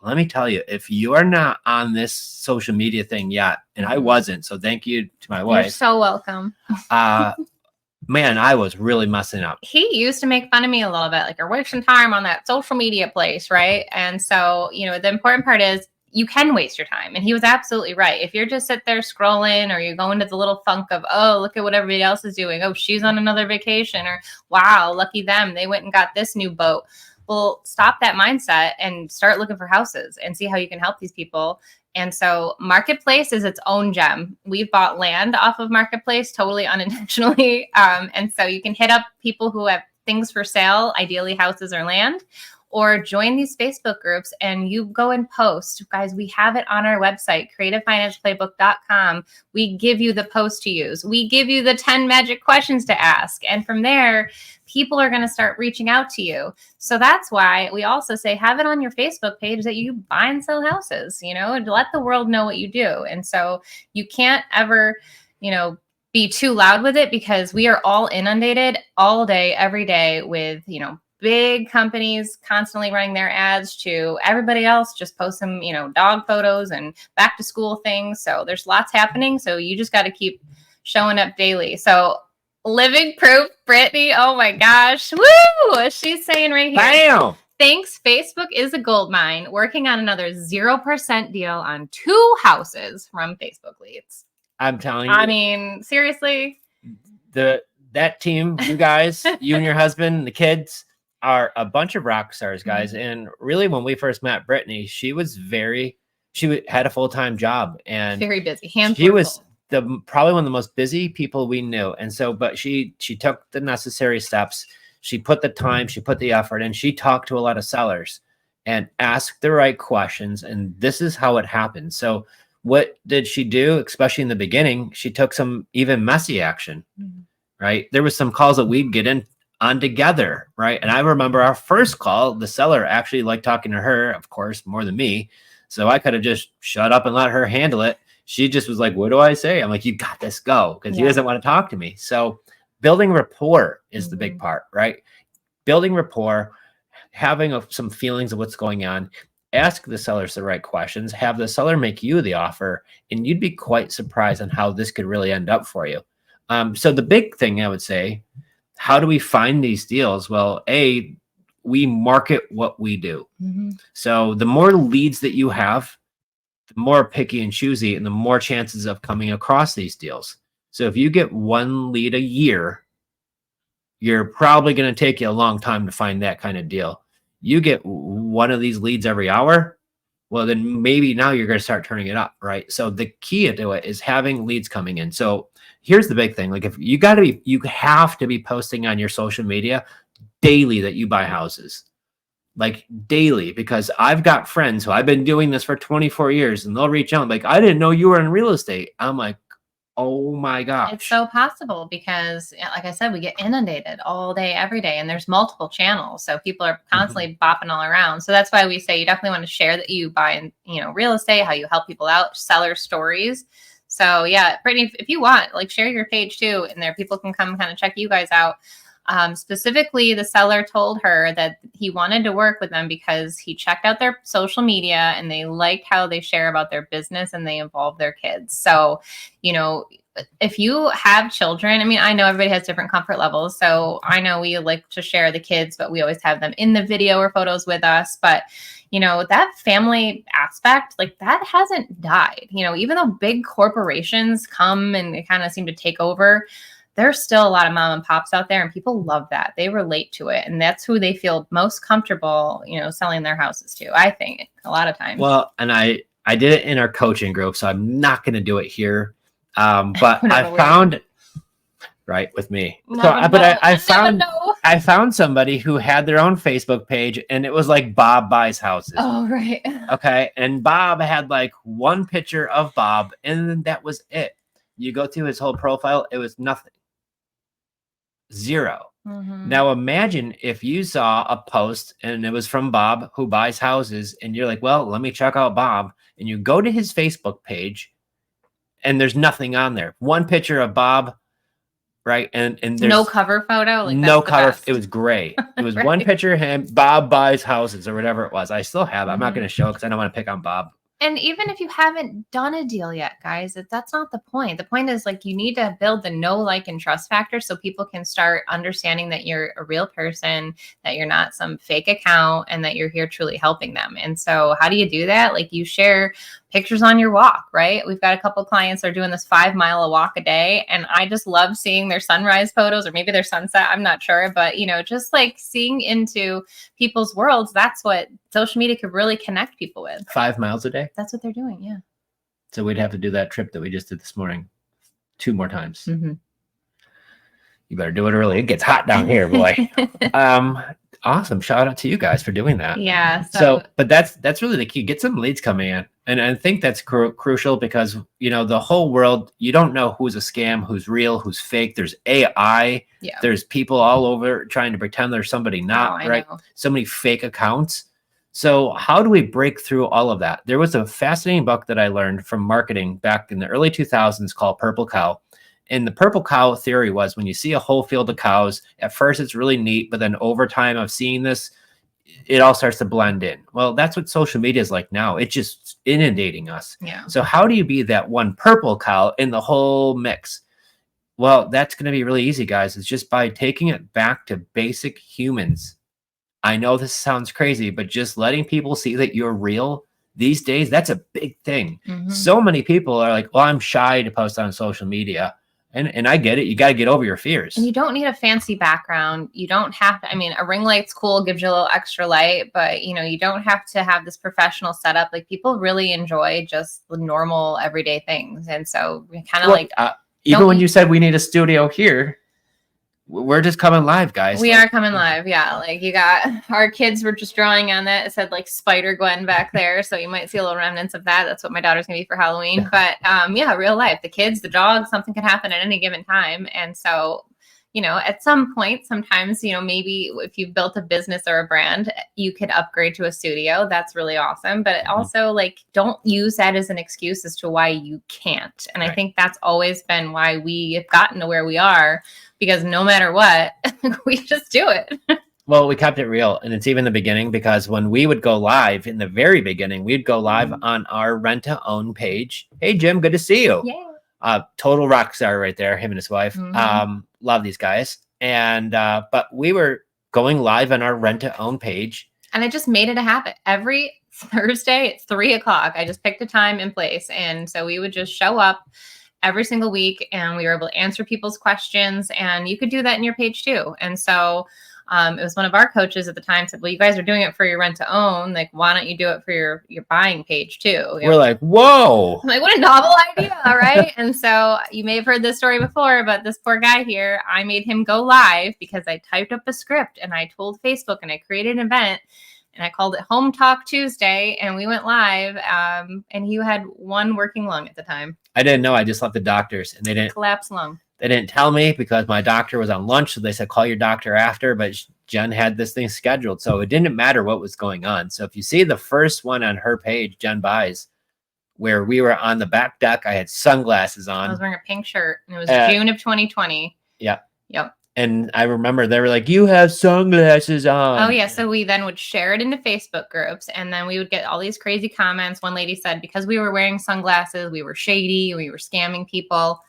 let me tell you, if you are not on this social media thing yet, and I wasn't, so thank you to my wife. You're so welcome. Man, I was really messing up. He used to make fun of me a little bit, like, you're wasting time on that social media place, right? And so, you know, the important part is you can waste your time. And he was absolutely right. If you're just sit there scrolling, or you go into the little funk of, oh, look at what everybody else is doing. Oh, she's on another vacation, or wow, lucky them. They went and got this new boat. Well, stop that mindset and start looking for houses and see how you can help these people. And so Marketplace is its own gem. We've bought land off of Marketplace totally unintentionally. And so you can hit up people who have things for sale, ideally houses or land, or join these Facebook groups and you go and post. Guys, we have it on our website, creativefinanceplaybook.com. We give you the post to use. We give you the 10 magic questions to ask. And from there, people are going to start reaching out to you. So that's why we also say have it on your Facebook page that you buy and sell houses, you know, and let the world know what you do. And so you can't ever, you know, be too loud with it, because we are all inundated all day, every day with, you know, big companies constantly running their ads to everybody else just post some, you know, dog photos and back to school things. So there's lots happening. So you just got to keep showing up daily. So living proof, Brittany. Oh my gosh. Woo! She's saying right here. Bam! Thanks. Facebook is a gold mine. Working on another 0% deal on 2 houses from Facebook leads. I'm telling you. I mean, seriously. That team, you guys, you and your husband, the kids, are a bunch of rock stars, guys. And really, when we first met Brittany, she had a full-time job and very busy. She was probably one of the most busy people we knew. And so, but she took the necessary steps. She put the time, she put the effort, and she talked to a lot of sellers and asked the right questions. And this is how it happened. So what did she do? Especially in the beginning, she took some even messy action, right? There was some calls that we'd get in on together, right? And I remember our first call, the seller actually liked talking to her, of course, more than me. So I could have just shut up and let her handle it. She just was like, what do I say? I'm like, you got this, go. Because he doesn't want to talk to me. So building rapport is the big part, right? Building rapport, having some feelings of what's going on, ask the sellers the right questions, have the seller make you the offer, and you'd be quite surprised on how this could really end up for you. So the big thing I would say, how do we find these deals? Well, we market what we do. So the more leads that you have, the more picky and choosy and the more chances of coming across these deals. So if you get 1 lead a year, you're probably going to take you a long time to find that kind of deal. You get 1 of these leads every hour, well, then maybe now you're going to start turning it up, right? So the key to it is having leads coming in. So here's the big thing. Like if you have to be posting on your social media daily that you buy houses, like daily, because I've got friends who I've been doing this for 24 years and they'll reach out like, I didn't know you were in real estate. I'm like, Oh my gosh. It's so possible because, like I said, we get inundated all day, every day, and there's multiple channels. So people are constantly bopping all around. So that's why we say you definitely want to share that you buy, real estate, how you help people out, seller stories. So yeah, Brittany, if you want, like share your page too, and there people can come kind of check you guys out. Specifically, the seller told her that he wanted to work with them because he checked out their social media and they liked how they share about their business and they involve their kids. So, if you have children, I mean, I know everybody has different comfort levels. So I know we like to share the kids, but we always have them in the video or photos with us. But, that family aspect, like that hasn't died. Even though big corporations come and they kind of seem to take over, there's still a lot of mom and pops out there and people love that. They relate to it. And that's who they feel most comfortable, selling their houses to, I think, a lot of times. Well, and I did it in our coaching group, so I'm not going to do it here. But I found right with me. I found somebody who had their own Facebook page and it was like Bob Buys Houses. Oh, right. Okay. And Bob had like one picture of Bob and that was it. You go through his whole profile, it was nothing. Zero. Mm-hmm. Now imagine if you saw a post and it was from Bob who buys houses and you're like, well, let me check out Bob. And you go to his Facebook page and there's nothing on there. One picture of Bob, right? And there's no cover photo. Like no cover. Best. It was gray. It was right. One picture of him. Bob buys houses or whatever it was. I still have it. I'm not going to show because I don't want to pick on Bob. And even if you haven't done a deal yet, guys, that's not the point. The point is like you need to build the know, like, and trust factor so people can start understanding that you're a real person, that you're not some fake account, and that you're here truly helping them. And so how do you do that? Like you share pictures on your walk, right? We've got a couple of clients that are doing this 5 mile walk a day. And I just love seeing their sunrise photos or maybe their sunset. I'm not sure, but just like seeing into people's worlds, that's what social media could really connect people with. 5 miles a day. That's what they're doing. Yeah. So we'd have to do that trip that we just did this morning 2 more times. Mm-hmm. You better do it early. It gets hot down here, boy. Awesome. Shout out to you guys for doing that. Yeah. But that's really the key. Get some leads coming in. And I think that's crucial because, the whole world, you don't know who's a scam, who's real, who's fake. There's AI. Yeah. There's people all over trying to pretend there's somebody not, right? Know. So many fake accounts. So how do we break through all of that? There was a fascinating book that I learned from marketing back in the early 2000s called Purple Cow. And the purple cow theory was when you see a whole field of cows, at first it's really neat, but then over time of seeing this, it all starts to blend in. Well, that's what social media is like now. It's just inundating us. Yeah. So how do you be that one purple cow in the whole mix? Well, that's going to be really easy, guys. It's just by taking it back to basic humans. I know this sounds crazy, but just letting people see that you're real these days, that's a big thing. Mm-hmm. So many people are like, well, I'm shy to post on social media. And I get it. You got to get over your fears. And you don't need a fancy background. You don't have to, a ring light's cool, gives you a little extra light, but you don't have to have this professional setup. Like people really enjoy just the normal everyday things. And so we kind of even when you said we need a studio here, we're just coming live, guys. We are coming live. Yeah. Like you got our kids were just drawing on that. It said like Spider Gwen back there. So you might see a little remnants of that. That's what my daughter's gonna be for Halloween. But yeah, real life, the kids, the dogs, something could happen at any given time. And so, at some point, sometimes, maybe if you've built a business or a brand, you could upgrade to a studio. That's really awesome. But also don't use that as an excuse as to why you can't. And I think that's always been why we have gotten to where we are. Because no matter what, we just do it. Well, we kept it real. And it's even the beginning because when we would go live in the very beginning, we'd go live on our rent to own page. Hey, Jim, good to see you. Yeah. Total rock star right there, him and his wife. Love these guys. And but we were going live on our rent to own page. And I just made it a habit. Every Thursday at 3:00, I just picked a time and place. And so we would just show up every single week and we were able to answer people's questions, and you could do that in your page too. And so it was one of our coaches at the time said, well, you guys are doing it for your rent to own. Like, why don't you do it for your buying page too? We're like, whoa. I'm like, what a novel idea. Right. And so you may have heard this story before, but this poor guy here, I made him go live because I typed up a script and I told Facebook and I created an event. and I called it Home Talk Tuesday, and we went live. And he had one working lung at the time. I didn't know. I just left the doctors, and they didn't collapse lung. They didn't tell me because my doctor was on lunch. So they said, call your doctor after. But Jen had this thing scheduled. So it didn't matter what was going on. So if you see the first one on her page, Jen Buys, where we were on the back deck, I had sunglasses on. I was wearing a pink shirt. And it was June of 2020. Yeah. Yep. And I remember they were like, you have sunglasses on. Oh, yeah. So we then would share it into Facebook groups. And then we would get all these crazy comments. One lady said, because we were wearing sunglasses, we were shady, we were scamming people.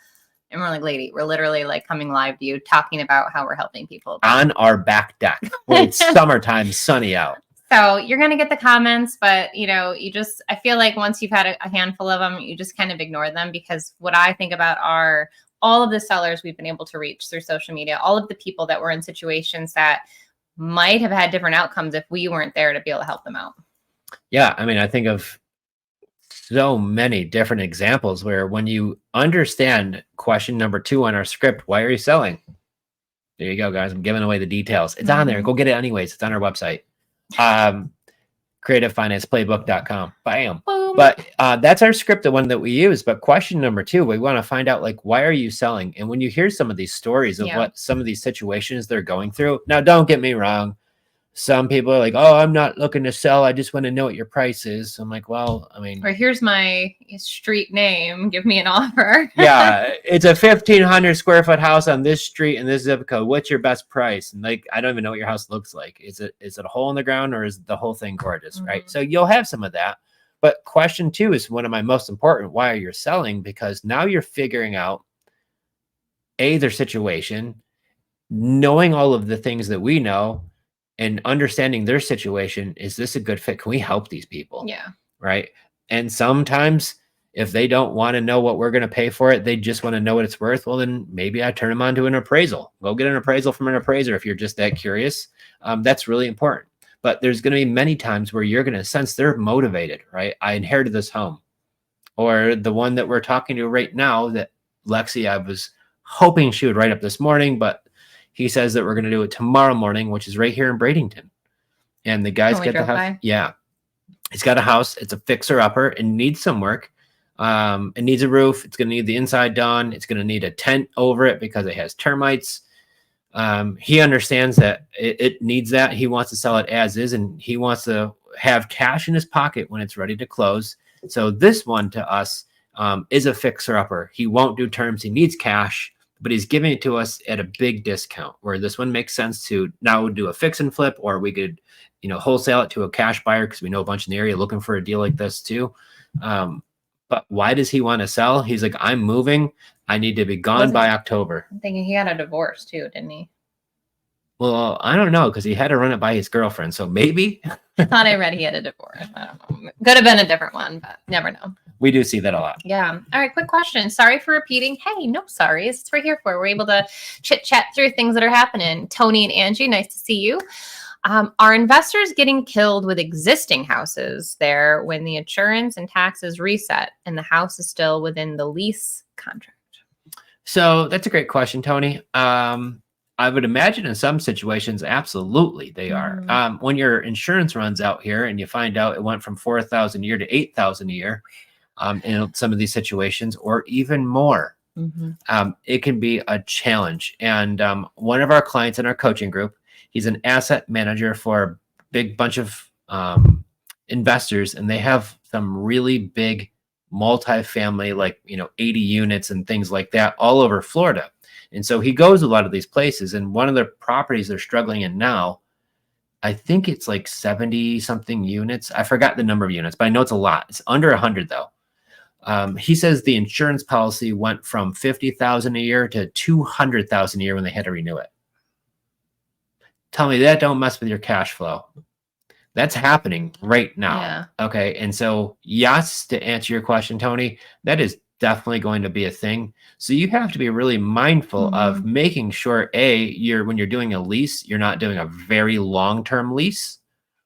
And we're like, lady, we're literally like coming live to you talking about how we're helping people. On our back deck when it's summertime, sunny out. So you're going to get the comments, but I feel like once you've had a handful of them, you just kind of ignore them, because what I think about are all of the sellers we've been able to reach through social media, all of the people that were in situations that might have had different outcomes if we weren't there to be able to help them out. Yeah. I mean, I think of so many different examples where when you understand question number 2 on our script, why are you selling? There you go, guys. I'm giving away the details. It's on there. Go get it anyways. It's on our website. CreativeFinancePlaybook.com. Bam. Boom. But that's our script, the one that we use. But question number 2, we want to find out, like, why are you selling? And when you hear some of these stories of what some of these situations they're going through, now don't get me wrong. Some people are like, oh, I'm not looking to sell. I just want to know what your price is. So I'm like, well, I mean, or here's my street name. Give me an offer. Yeah, it's a 1,500 square foot house on this street in this zip code. What's your best price? And like, I don't even know what your house looks like. Is it a hole in the ground, or is the whole thing gorgeous? Right. So you'll have some of that. But question 2 is one of my most important. Why are you selling? Because now you're figuring out their situation, knowing all of the things that we know, and understanding their situation. Is this a good fit? Can we help these people? Yeah. Right. And sometimes if they don't want to know what we're going to pay for it, they just want to know what it's worth. Well, then maybe I turn them on to an appraisal. Go get an appraisal from an appraiser if you're just that curious. That's really important. But there's going to be many times where you're going to sense they're motivated, right? I inherited this home. Or the one that we're talking to right now that Lexi, I was hoping she would write up this morning, but he says that we're going to do it tomorrow morning, which is right here in Bradenton. And the guy's got the house. Yeah. He's got a house. It's a fixer-upper. It needs some work. It needs a roof. It's going to need the inside done. It's going to need a tent over it because it has termites. He understands that it needs that. He wants to sell it as is, and he wants to have cash in his pocket when it's ready to close. So this one to us is a fixer-upper. He won't do terms. He needs cash, but he's giving it to us at a big discount, where this one makes sense to now do a fix and flip, or we could, wholesale it to a cash buyer because we know a bunch in the area looking for a deal like this too. But why does he want to sell? He's like, I'm moving. I need to be gone by October. I'm thinking he had a divorce too, didn't he? Well, I don't know, because he had to run it by his girlfriend. So maybe. I thought I read he had a divorce. I don't know. Could have been a different one, but never know. We do see that a lot. Yeah. All right. Quick question. Sorry for repeating. Hey, no sorries. It's right here for. We're able to chit chat through things that are happening. Tony and Angie, nice to see you. Are investors getting killed with existing houses there when the insurance and taxes reset and the house is still within the lease contract? So that's a great question, Tony. I would imagine in some situations, absolutely they are. When your insurance runs out here and you find out it went from $4,000 a year to $8,000 a year, in some of these situations, or even more, it can be a challenge. And one of our clients in our coaching group, he's an asset manager for a big bunch of investors, and they have some really big multifamily, like 80 units and things like that all over Florida. And so he goes a lot of these places, and one of the properties they're struggling in now, I think it's like 70 something units. I forgot the number of units, but I know it's a lot. It's under 100 though. He says the insurance policy went from $50,000 a year to $200,000 a year when they had to renew it. Tell me that don't mess with your cash flow. That's happening right now. Yeah. Okay. And so, yes, to answer your question, Tony, that is definitely going to be a thing. So you have to be really mindful of making sure, when you're doing a lease, you're not doing a very long-term lease,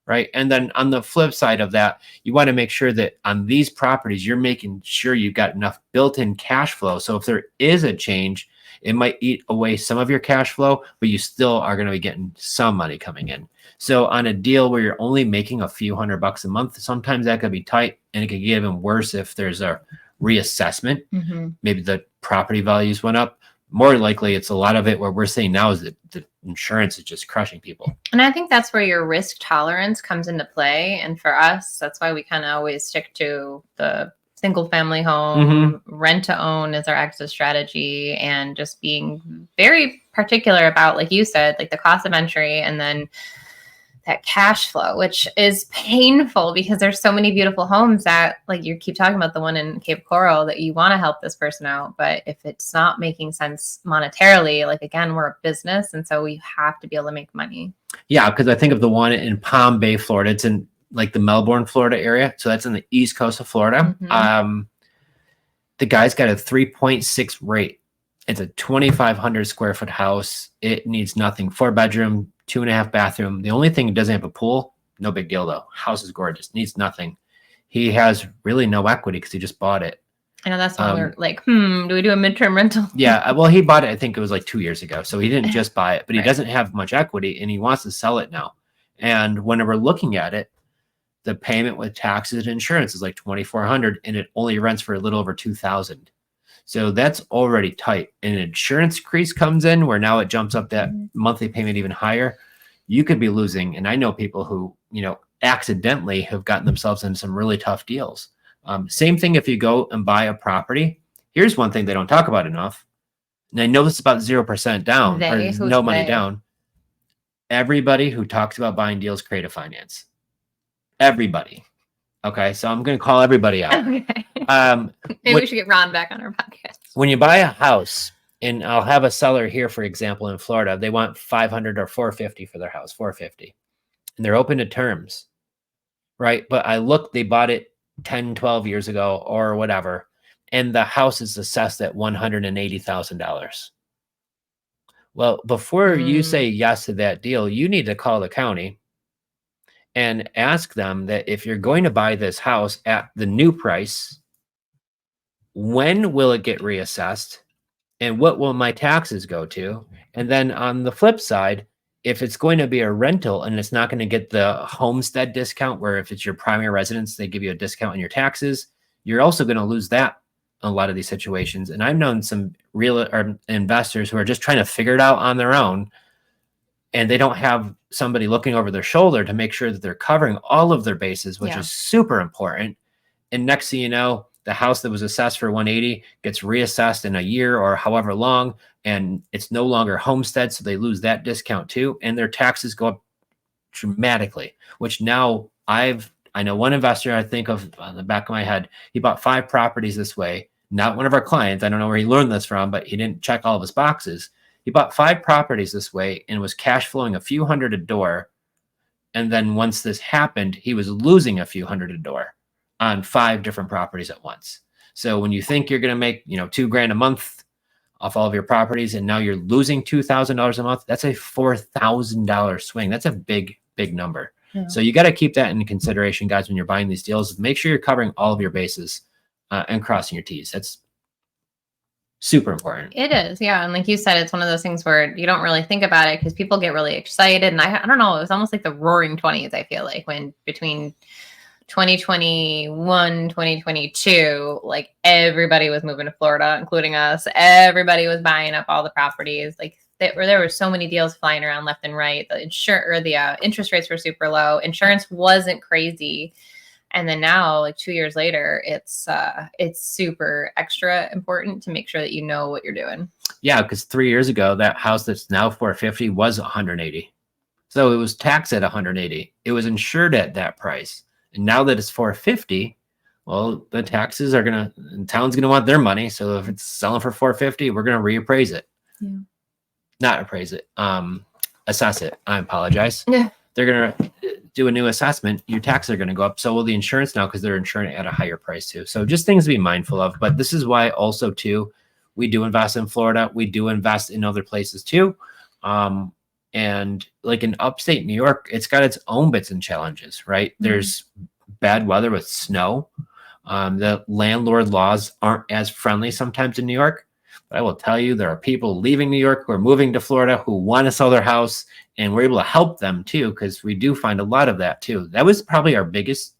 right? And then on the flip side of that, you want to make sure that on these properties, you're making sure you've got enough built-in cash flow. So if there is a change, It might eat away some of your cash flow, but you still are going to be getting some money coming in. So on a deal where you're only making a few $100 a month, sometimes that could be tight, and it could get even worse if there's a reassessment. Maybe the property values went up. More likely, it's a lot of it where we're saying now is that the insurance is just crushing people. And I think that's where your risk tolerance comes into play. And for us, that's why we kind of always stick to the single family home, rent to own is our exit strategy, and just being very particular about, like you said, like the cost of entry and then that cash flow, which is painful because there's so many beautiful homes that, like you keep talking about the one in Cape Coral, that you want to help this person out. But if it's not making sense monetarily, like, again, we're a business. And so we have to be able to make money. Yeah. Cause I think of the one in Palm Bay, Florida. It's in like the Melbourne, Florida area. So that's in the east coast of Florida. The guy's got a 3.6 rate. It's a 2,500 square foot house. It needs nothing. 4-bedroom, 2.5 bathroom. The only thing, it doesn't have a pool. No big deal though. House is gorgeous. Needs nothing. He has really no equity because he just bought it. I know that's why we're like, do we do a midterm rental? Yeah. Well, he bought it, I think it was like 2 years ago. So he didn't just buy it, but he doesn't have much equity and he wants to sell it now. And when we're looking at it, the payment with taxes and insurance is like $2,400 and it only rents for a little over $2,000. So that's already tight. And an insurance increase comes in where now it jumps up that monthly payment even higher. You could be losing. And I know people who, accidentally have gotten themselves into some really tough deals. Same thing if you go and buy a property. Here's one thing they don't talk about enough. And I know this is about 0% down or no money down. Everybody who talks about buying deals create a finance. Everybody. Okay. So I'm going to call everybody out. Okay. Maybe we should get Ron back on our podcast. When you buy a house, and I'll have a seller here, for example, in Florida, they want $500 or $450 for their house, $450. And they're open to terms. Right. But they bought it 10, 12 years ago or whatever. And the house is assessed at $180,000. Well, before you say yes to that deal, you need to call the county and ask them that if you're going to buy this house at the new price, when will it get reassessed? And what will my taxes go to? And then on the flip side, if it's going to be a rental and it's not going to get the homestead discount, where if it's your primary residence, they give you a discount on your taxes, you're also going to lose that in a lot of these situations. And I've known some real investors who are just trying to figure it out on their own. And they don't have somebody looking over their shoulder to make sure that they're covering all of their bases, which is super important. And next thing you know, the house that was assessed for 180 gets reassessed in a year or however long, and it's no longer homestead. So they lose that discount too. And their taxes go up dramatically, which now I know one investor I think of on the back of my head, he bought 5 properties this way. Not one of our clients. I don't know where he learned this from, but he didn't check all of his boxes. He bought 5 properties this way and was cash flowing a few hundred a door. And then once this happened, he was losing a few hundred a door on 5 different properties at once. So when you think you're going to make, $2,000 a month off all of your properties, and now you're losing $2,000 a month, that's a $4,000 swing. That's a big, big number. Yeah. So you got to keep that in consideration, guys, when you're buying these deals. Make sure you're covering all of your bases and crossing your T's. That's super important. It is. Yeah. And like you said, it's one of those things where you don't really think about it because people get really excited. And I don't know, it was almost like the roaring 20s, I feel like, when between 2021, 2022, like everybody was moving to Florida, including us. Everybody was buying up all the properties. Like there were so many deals flying around left and right. The interest rates were super low. Insurance wasn't crazy. And then now, like 2 years later, it's super extra important to make sure that you know what you're doing. Yeah, because 3 years ago, that house that's now $450 was $180. So it was taxed at $180. It was insured at that price. And now that it's $450, well, the taxes are town's gonna want their money. So if it's selling for $450, we're gonna reappraise it. Yeah. Not appraise it. Assess it. I apologize. Yeah. They're gonna do a new assessment. Your taxes are gonna go up. So will the insurance now, because they're insuring it at a higher price too. So just things to be mindful of. But this is why also too, we do invest in Florida. We do invest in other places too. And like in upstate New York, it's got its own bits and challenges, right? Mm-hmm. There's bad weather with snow. The landlord laws aren't as friendly sometimes in New York. But I will tell you, there are people leaving New York who are moving to Florida who want to sell their house, and we're able to help them too, because we do find a lot of that too. That was probably our biggest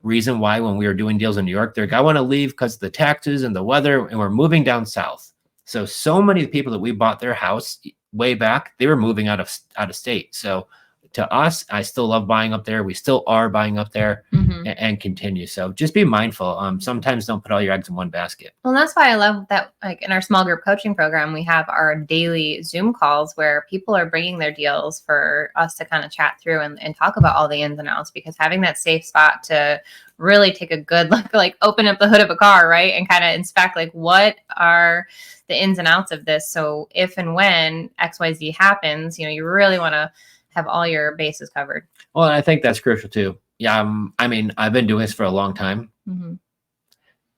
reason why when we were doing deals in New York, they're like, I want to leave because of the taxes and the weather, and we're moving down south. So many people that we bought their house way back, they were moving out of state. So to us, I still love buying up there. We still are buying up there and continue. So just be mindful. Sometimes don't put all your eggs in one basket. Well, that's why I love that, like in our small group coaching program, we have our daily Zoom calls where people are bringing their deals for us to kind of chat through and talk about all the ins and outs, because having that safe spot to really take a good look, like open up the hood of a car, right? And kind of inspect, like, what are the ins and outs of this? So if and when XYZ happens, you really want to have all your bases covered. Well, I think that's crucial too. Yeah. I mean, I've been doing this for a long time.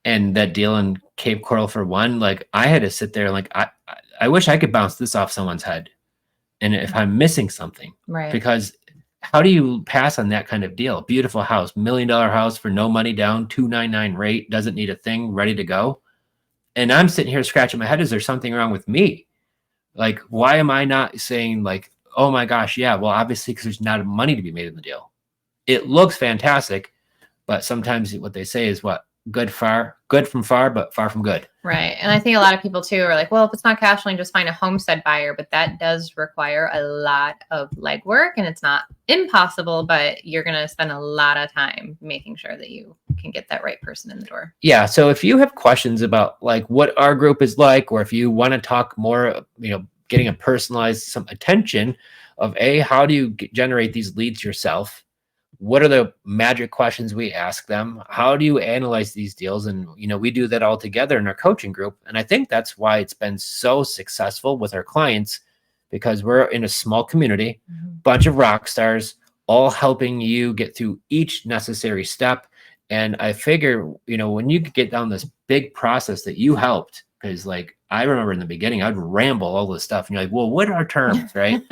And that deal in Cape Coral for one, like I had to sit there like, I wish I could bounce this off someone's head. And if I'm missing something, right? Because how do you pass on that kind of deal? Beautiful house, $1 million house for no money down, 299 rate, doesn't need a thing, ready to go. And I'm sitting here scratching my head. Is there something wrong with me? Like, why am I not saying like, oh my gosh, yeah, well, obviously because there's not money to be made in the deal. It looks fantastic, but sometimes what they say is what? Good from far, but far from good. Right. And I think a lot of people too are like, well, if it's not cash flowing, just find a homestead buyer. But that does require a lot of legwork, and it's not impossible, but you're going to spend a lot of time making sure that you can get that right person in the door. Yeah. So if you have questions about like what our group is like, or if you want to talk more, getting a personalized some attention of how do you generate these leads yourself? What are the magic questions we ask them? How do you analyze these deals? And, we do that all together in our coaching group. And I think that's why it's been so successful with our clients, because we're in a small community, bunch of rock stars, all helping you get through each necessary step. And I figure, when you get down this big process that you helped, because like, I remember in the beginning, I'd ramble all this stuff and you're like, well, what are our terms, right?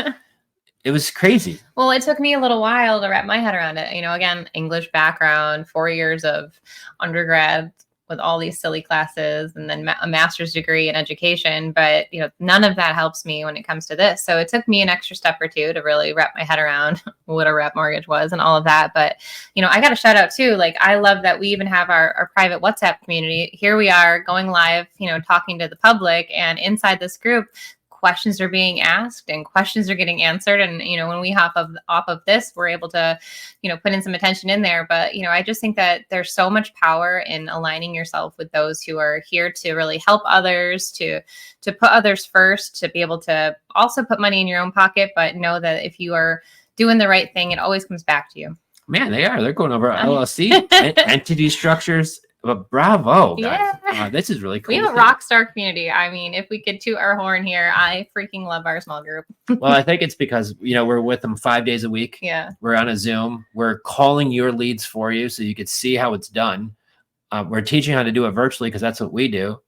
It was crazy. Well, it took me a little while to wrap my head around it. Again, English background, 4 years of undergrad with all these silly classes, and then a master's degree in education. But, none of that helps me when it comes to this. So it took me an extra step or two to really wrap my head around what a rep mortgage was and all of that. But, I got to shout out too. Like, I love that we even have our private WhatsApp community. Here we are going live, talking to the public, and inside this group, questions are being asked and questions are getting answered. And, when we hop off of this, we're able to, put in some attention in there. But, I just think that there's so much power in aligning yourself with those who are here to really help others, to put others first, to be able to also put money in your own pocket, but know that if you are doing the right thing, it always comes back to you. Man, they're going over LLC entity structures. But bravo, guys. Yeah. This is really cool. We have a rock star community. I mean, if we could toot our horn here, I freaking love our small group. Well, I think it's because, we're with them 5 days a week. Yeah. We're on a Zoom. We're calling your leads for you so you could see how it's done. We're teaching how to do it virtually because that's what we do.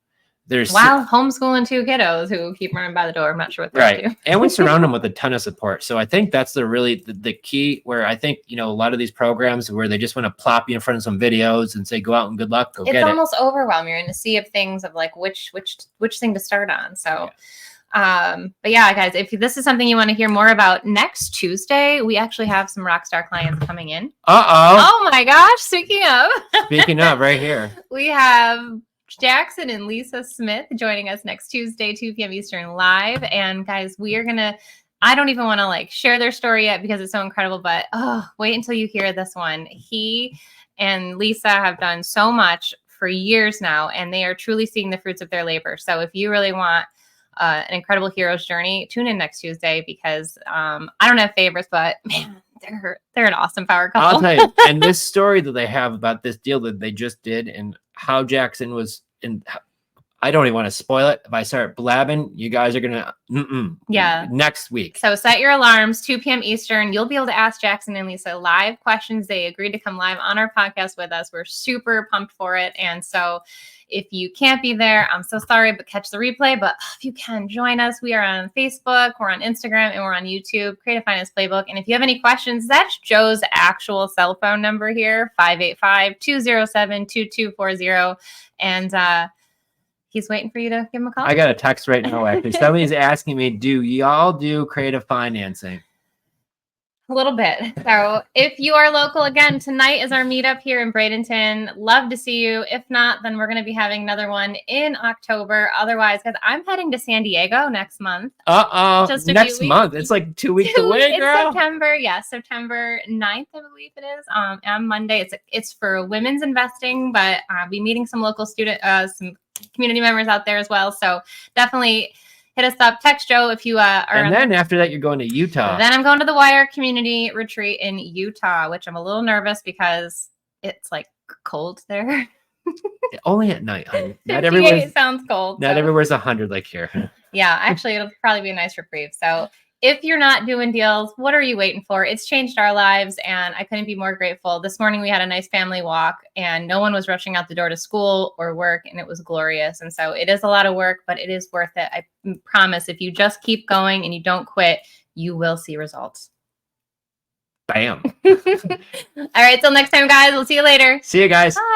While homeschooling 2 kiddos who keep running by the door. I'm not sure what they're up to. And we surround them with a ton of support. So I think that's the key, where I think, a lot of these programs where they just want to plop you in front of some videos and say, go out and good luck, go get it. It's almost overwhelming. You're in a sea of things of like which thing to start on. So, but yeah, guys, if this is something you want to hear more about, next Tuesday, we actually have some Rockstar clients coming in. Oh my gosh. Speaking of right here, we have Jackson and Lisa Smith joining us next Tuesday, 2 p.m. Eastern live. And guys, we are going to, I don't even want to like share their story yet because it's so incredible, but wait until you hear this one. He and Lisa have done so much for years now, and they are truly seeing the fruits of their labor. So if you really want an incredible hero's journey, tune in next Tuesday, because I don't have favorites, but man, they're an awesome power couple. I'll tell you. And this story that they have about this deal that they just did and how Jackson was in, I don't even want to spoil it. If I start blabbing, you guys are going to, next week. So set your alarms, 2 p.m. Eastern. You'll be able to ask Jackson and Lisa live questions. They agreed to come live on our podcast with us. We're super pumped for it. And so if you can't be there, I'm so sorry, but catch the replay. But if you can, join us. We are on Facebook, we're on Instagram, and we're on YouTube. Creative Finance Playbook. And if you have any questions, that's Joe's actual cell phone number here, 585-207-2240. And He's waiting for you to give him a call. I got a text right now, actually. Somebody's asking me, do y'all do creative financing? A little bit. So if you are local, again, tonight is our meetup here in Bradenton. Love to see you. If not, then we're going to be having another one in October. Otherwise, because I'm heading to San Diego next month. Just next month. It's like 2 weeks away, girl. It's September. Yeah, September 9th, I believe it is. On Monday. It's for women's investing, but I'll be meeting some local some community members out there as well. So definitely hit us up. Text Joe if you are. And then after that, you're going to Utah. Then I'm going to the Wire Community Retreat in Utah, which I'm a little nervous because it's like cold there. Only at night, honey. Not everywhere sounds cold. Not everywhere's 100 like here. Yeah, actually, it'll probably be a nice reprieve. So if you're not doing deals, what are you waiting for? It's changed our lives, and I couldn't be more grateful. This morning, we had a nice family walk, and no one was rushing out the door to school or work, and it was glorious. And so it is a lot of work, but it is worth it. I promise, if you just keep going and you don't quit, you will see results. Bam. All right, till next time, guys. We'll see you later. See you guys. Bye.